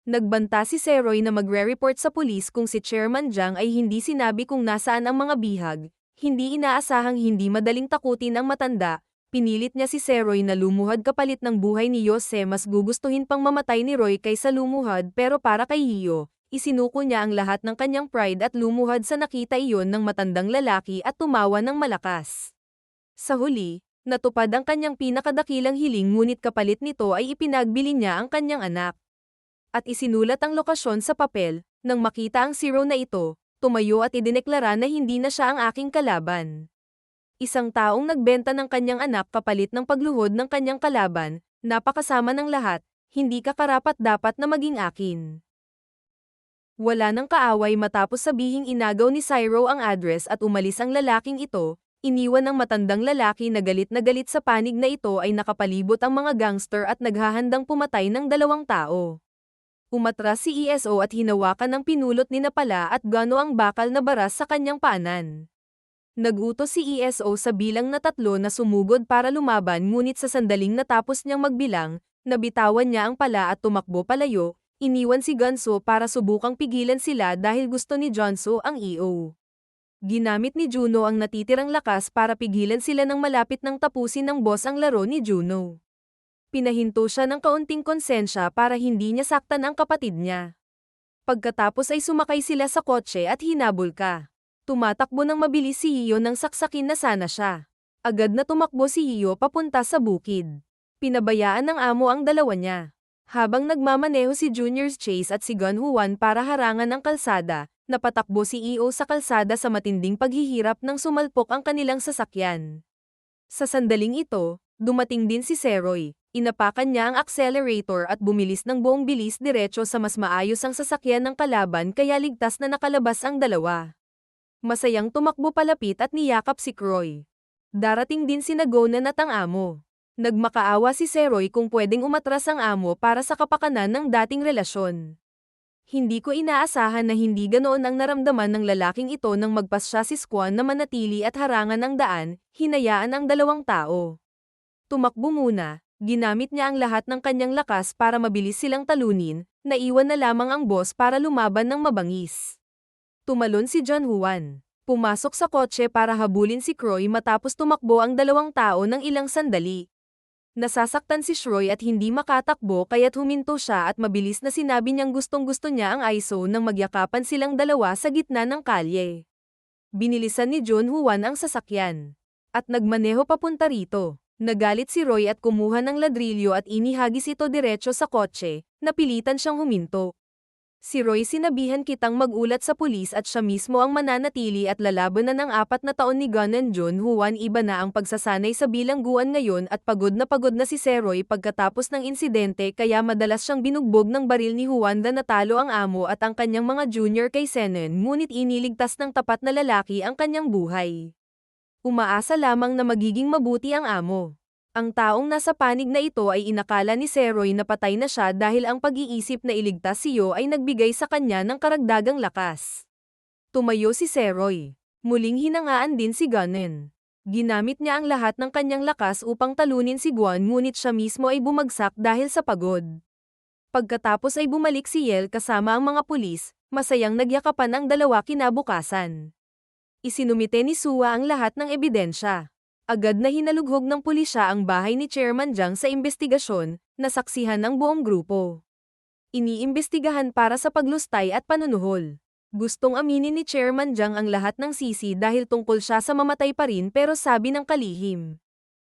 Nagbanta si Seroy na magre-report sa pulis kung si Chairman Jiang ay hindi sinabi kung nasaan ang mga bihag. Hindi inaasahang hindi madaling takutin ang matanda. Pinilit niya si Seroy na lumuhad kapalit ng buhay ni Yose. Mas gugustuhin pang mamatay ni Roy kaysa lumuhad pero para kay Hio, isinuko niya ang lahat ng kanyang pride at lumuhad sa nakita iyon ng matandang lalaki at tumawa ng malakas. Sa huli, Natupad ang kanyang pinakadakilang hiling ngunit kapalit nito ay ipinagbili niya ang kanyang anak. At isinulat ang lokasyon sa papel. Nang makita ang Zero na ito, tumayo at idineklara na hindi na siya ang aking kalaban. Isang taong nagbenta ng kanyang anak kapalit ng pagluhod ng kanyang kalaban, napakasama ng lahat, hindi ka karapat-dapat na maging akin. Wala nang kaaway matapos sabihing inagaw ni Zero ang address at umalis ang lalaking ito, iniwan ng matandang lalaki na galit sa panig na ito ay nakapalibot ang mga gangster at naghahandang pumatay ng 2 tao. Umatras si ESO at hinawakan ng pinulot ni Napala at Gano ang bakal na baras sa kanyang paanan. Nagutos si ESO sa bilang na 3 na sumugod para lumaban ngunit sa sandaling natapos niyang magbilang, nabitawan niya ang pala at tumakbo palayo, iniwan si Gunso para subukang pigilan sila dahil gusto ni Jonso ang EO. Ginamit ni Juno ang natitirang lakas para pigilan sila nang malapit ng tapusin ng boss ang laro ni Juno. Pinahinto siya ng kaunting konsensya para hindi niya saktan ang kapatid niya. Pagkatapos ay sumakay sila sa kotse at hinabol ka. Tumatakbo ng mabilis si Hio nang saksakin na sana siya. Agad na tumakbo si Hio papunta sa bukid. Pinabayaan ng amo ang dalawa niya. Habang nagmamaneho si Junior's Chase at si Gun Juan para harangan ang kalsada, napatakbo si Hio sa kalsada sa matinding paghihirap nang sumalpok ang kanilang sasakyan. Sa sandaling ito, dumating din si Zeroy. Inapakan niya ang accelerator at bumilis ng buong bilis diretso sa mas maayos ang sasakyan ng kalaban kaya ligtas na nakalabas ang dalawa. Masayang tumakbo palapit at niyakap si Croy. Darating din si Nagonan at ang amo. Nagmakaawa si Zeroy kung pwedeng umatras ang amo para sa kapakanan ng dating relasyon. Hindi ko inaasahan na hindi ganoon ang naramdaman ng lalaking ito nang magpasya si Squan na manatili at harangan ang daan, hinayaan ang 2 tao. Tumakbo muna. Ginamit niya ang lahat ng kanyang lakas para mabilis silang talunin, naiwan na lamang ang boss para lumaban ng mabangis. Tumalon si John Juan. Pumasok sa kotse para habulin si Croy matapos tumakbo ang 2 tao ng ilang sandali. Nasasaktan si Shroy at hindi makatakbo kaya't huminto siya at mabilis na sinabi niyang gustong-gusto niya ang ISO nang magyakapan silang dalawa sa gitna ng kalye. Binilisan ni John Juan ang sasakyan. At nagmaneho papunta rito. Nagalit si Roy at kumuha ng ladrilyo at inihagis ito diretso sa kotse, napilitan siyang huminto. Si Roy sinabihan kitang mag-ulat sa pulis at siya mismo ang mananatili at lalabanan ng 4 na taon ni Gun and John Juan. Iba na ang pagsasanay sa bilangguan ngayon at pagod na si Zeroy pagkatapos ng insidente kaya madalas siyang binugbog ng baril ni Juan na natalo ang amo at ang kanyang mga junior kay Senen ngunit iniligtas ng tapat na lalaki ang kanyang buhay. Umaasa lamang na magiging mabuti ang amo. Ang taong nasa panig na ito ay inakala ni Zeroy na patay na siya dahil ang pag-iisip na iligtas siyo ay nagbigay sa kanya ng karagdagang lakas. Tumayo si Zeroy. Muling hinangaan din si Gunnen. Ginamit niya ang lahat ng kanyang lakas upang talunin si Guan ngunit siya mismo ay bumagsak dahil sa pagod. Pagkatapos ay bumalik si Yel kasama ang mga pulis, masayang nagyakapan ang 2 kinabukasan. Isinumite ni Sua ang lahat ng ebidensya. Agad na hinalughog ng pulisya ang bahay ni Chairman Jiang sa investigasyon, nasaksihan ng buong grupo. Iniimbestigahan para sa paglustay at panunuhol. Gustong aminin ni Chairman Jiang ang lahat ng sisi dahil tungkol siya sa mamatay pa rin pero sabi ng kalihim.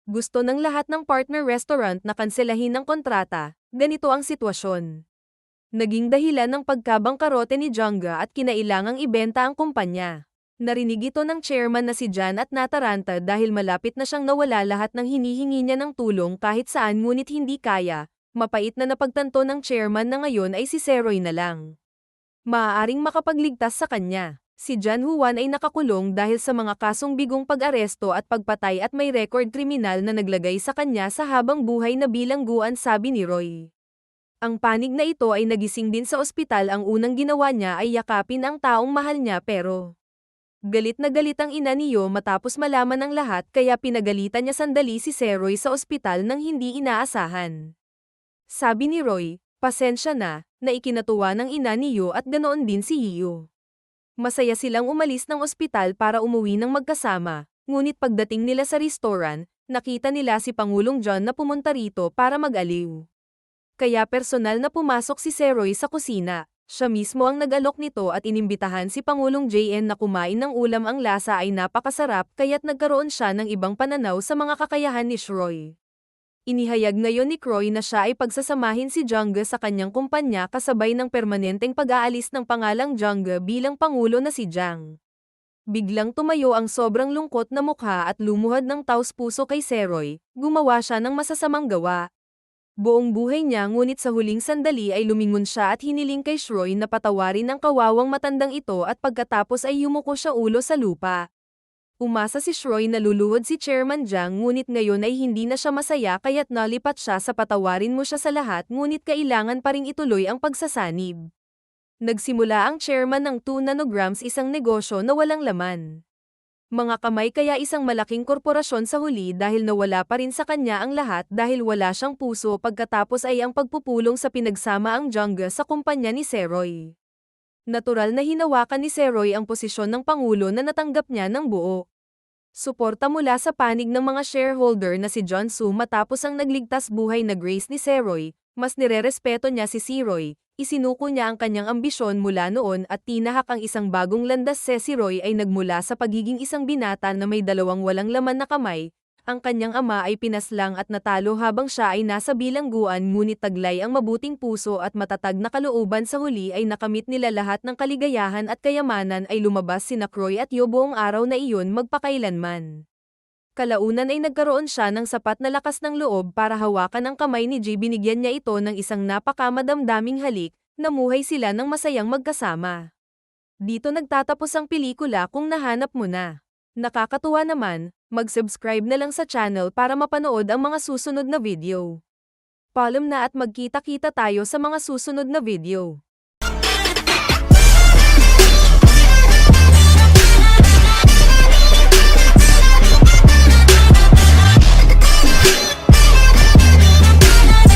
Gusto ng lahat ng partner restaurant na kanselahin ng kontrata, ganito ang sitwasyon. Naging dahilan ng pagkabangkarote ni Jangga at kinailangang ibenta ang kumpanya. Narinig ito ng chairman na si Jan at nataranta dahil malapit na siyang nawala lahat ng hinihingi niya ng tulong kahit saan ngunit hindi kaya. Mapait na napagtanto ng chairman na ngayon ay si Zeroy na lang. Maaaring makapagligtas sa kanya. Si Jan Juan ay nakakulong dahil sa mga kasong bigong pag-aresto at pagpatay at may record kriminal na naglagay sa kanya sa habang buhay na bilangguan, sabi ni Roy. Ang panig na ito ay nagising din sa ospital. Ang unang ginawa niya ay yakapin ang taong mahal niya pero galit na galit ang ina niyo matapos malaman ng lahat kaya pinagalitan niya sandali si Zeroy sa ospital nang hindi inaasahan. Sabi ni Roy, pasensya na ikinatuwa ng ina niyo at ganoon din si Hio. Masaya silang umalis ng ospital para umuwi ng magkasama, ngunit pagdating nila sa restaurant, nakita nila si Pangulong John na pumunta rito para mag-aliw. Kaya personal na pumasok si Zeroy sa kusina. Siya mismo ang nag-alok nito at inimbitahan si Pangulong JN na kumain ng ulam. Ang lasa ay napakasarap kaya't nagkaroon siya ng ibang pananaw sa mga kakayahan ni Shroy. Inihayag ngayon ni Croy na siya ay pagsasamahin si Jungga sa kanyang kumpanya kasabay ng permanenteng pag-aalis ng pangalang Jungga bilang pangulo na si Jang. Biglang tumayo ang sobrang lungkot na mukha at lumuhad ng taos-puso kay Seroy, gumawa siya ng masasamang gawa. Buong buhay niya ngunit sa huling sandali ay lumingon siya at hiniling kay Shroy na patawarin ang kawawang matandang ito at pagkatapos ay yumuko siya ulo sa lupa. Umasa si Shroy na luluhod si Chairman Jang ngunit ngayon ay hindi na siya masaya kaya't nalipat siya sa patawarin mo siya sa lahat ngunit kailangan pa ring ituloy ang pagsasanib. Nagsimula ang chairman ng 2 nanograms, isang negosyo na walang laman. Mga kamay kaya isang malaking korporasyon sa huli dahil nawala pa rin sa kanya ang lahat dahil wala siyang puso pagkatapos ay ang pagpupulong sa pinagsama ang Jungga sa kumpanya ni Seroy. Natural na hinawakan ni Seroy ang posisyon ng Pangulo na natanggap niya ng buo. Suporta mula sa panig ng mga shareholder na si John Su matapos ang nagligtas buhay na Grace ni Seroy, mas nirerespeto niya si Seroy, isinuko niya ang kanyang ambisyon mula noon at tinahak ang isang bagong landas. Si Roy ay nagmula sa pagiging isang binata na may dalawang walang laman na kamay. Ang kanyang ama ay pinaslang at natalo habang siya ay nasa bilangguan ngunit taglay ang mabuting puso at matatag na kalooban. Sa huli ay nakamit nila lahat ng kaligayahan at kayamanan ay lumabas sina Croy at Yo buong araw na iyon magpakailanman. Kalaunan ay nagkaroon siya ng sapat na lakas ng loob para hawakan ang kamay ni G. Binigyan niya ito ng isang napakamadamdaming halik, namuhay sila ng masayang magkasama. Dito nagtatapos ang pelikula. Kung nahanap mo na nakakatuwa naman, mag-subscribe na lang sa channel para mapanood ang mga susunod na video. Paalam na at magkita-kita tayo sa mga susunod na video.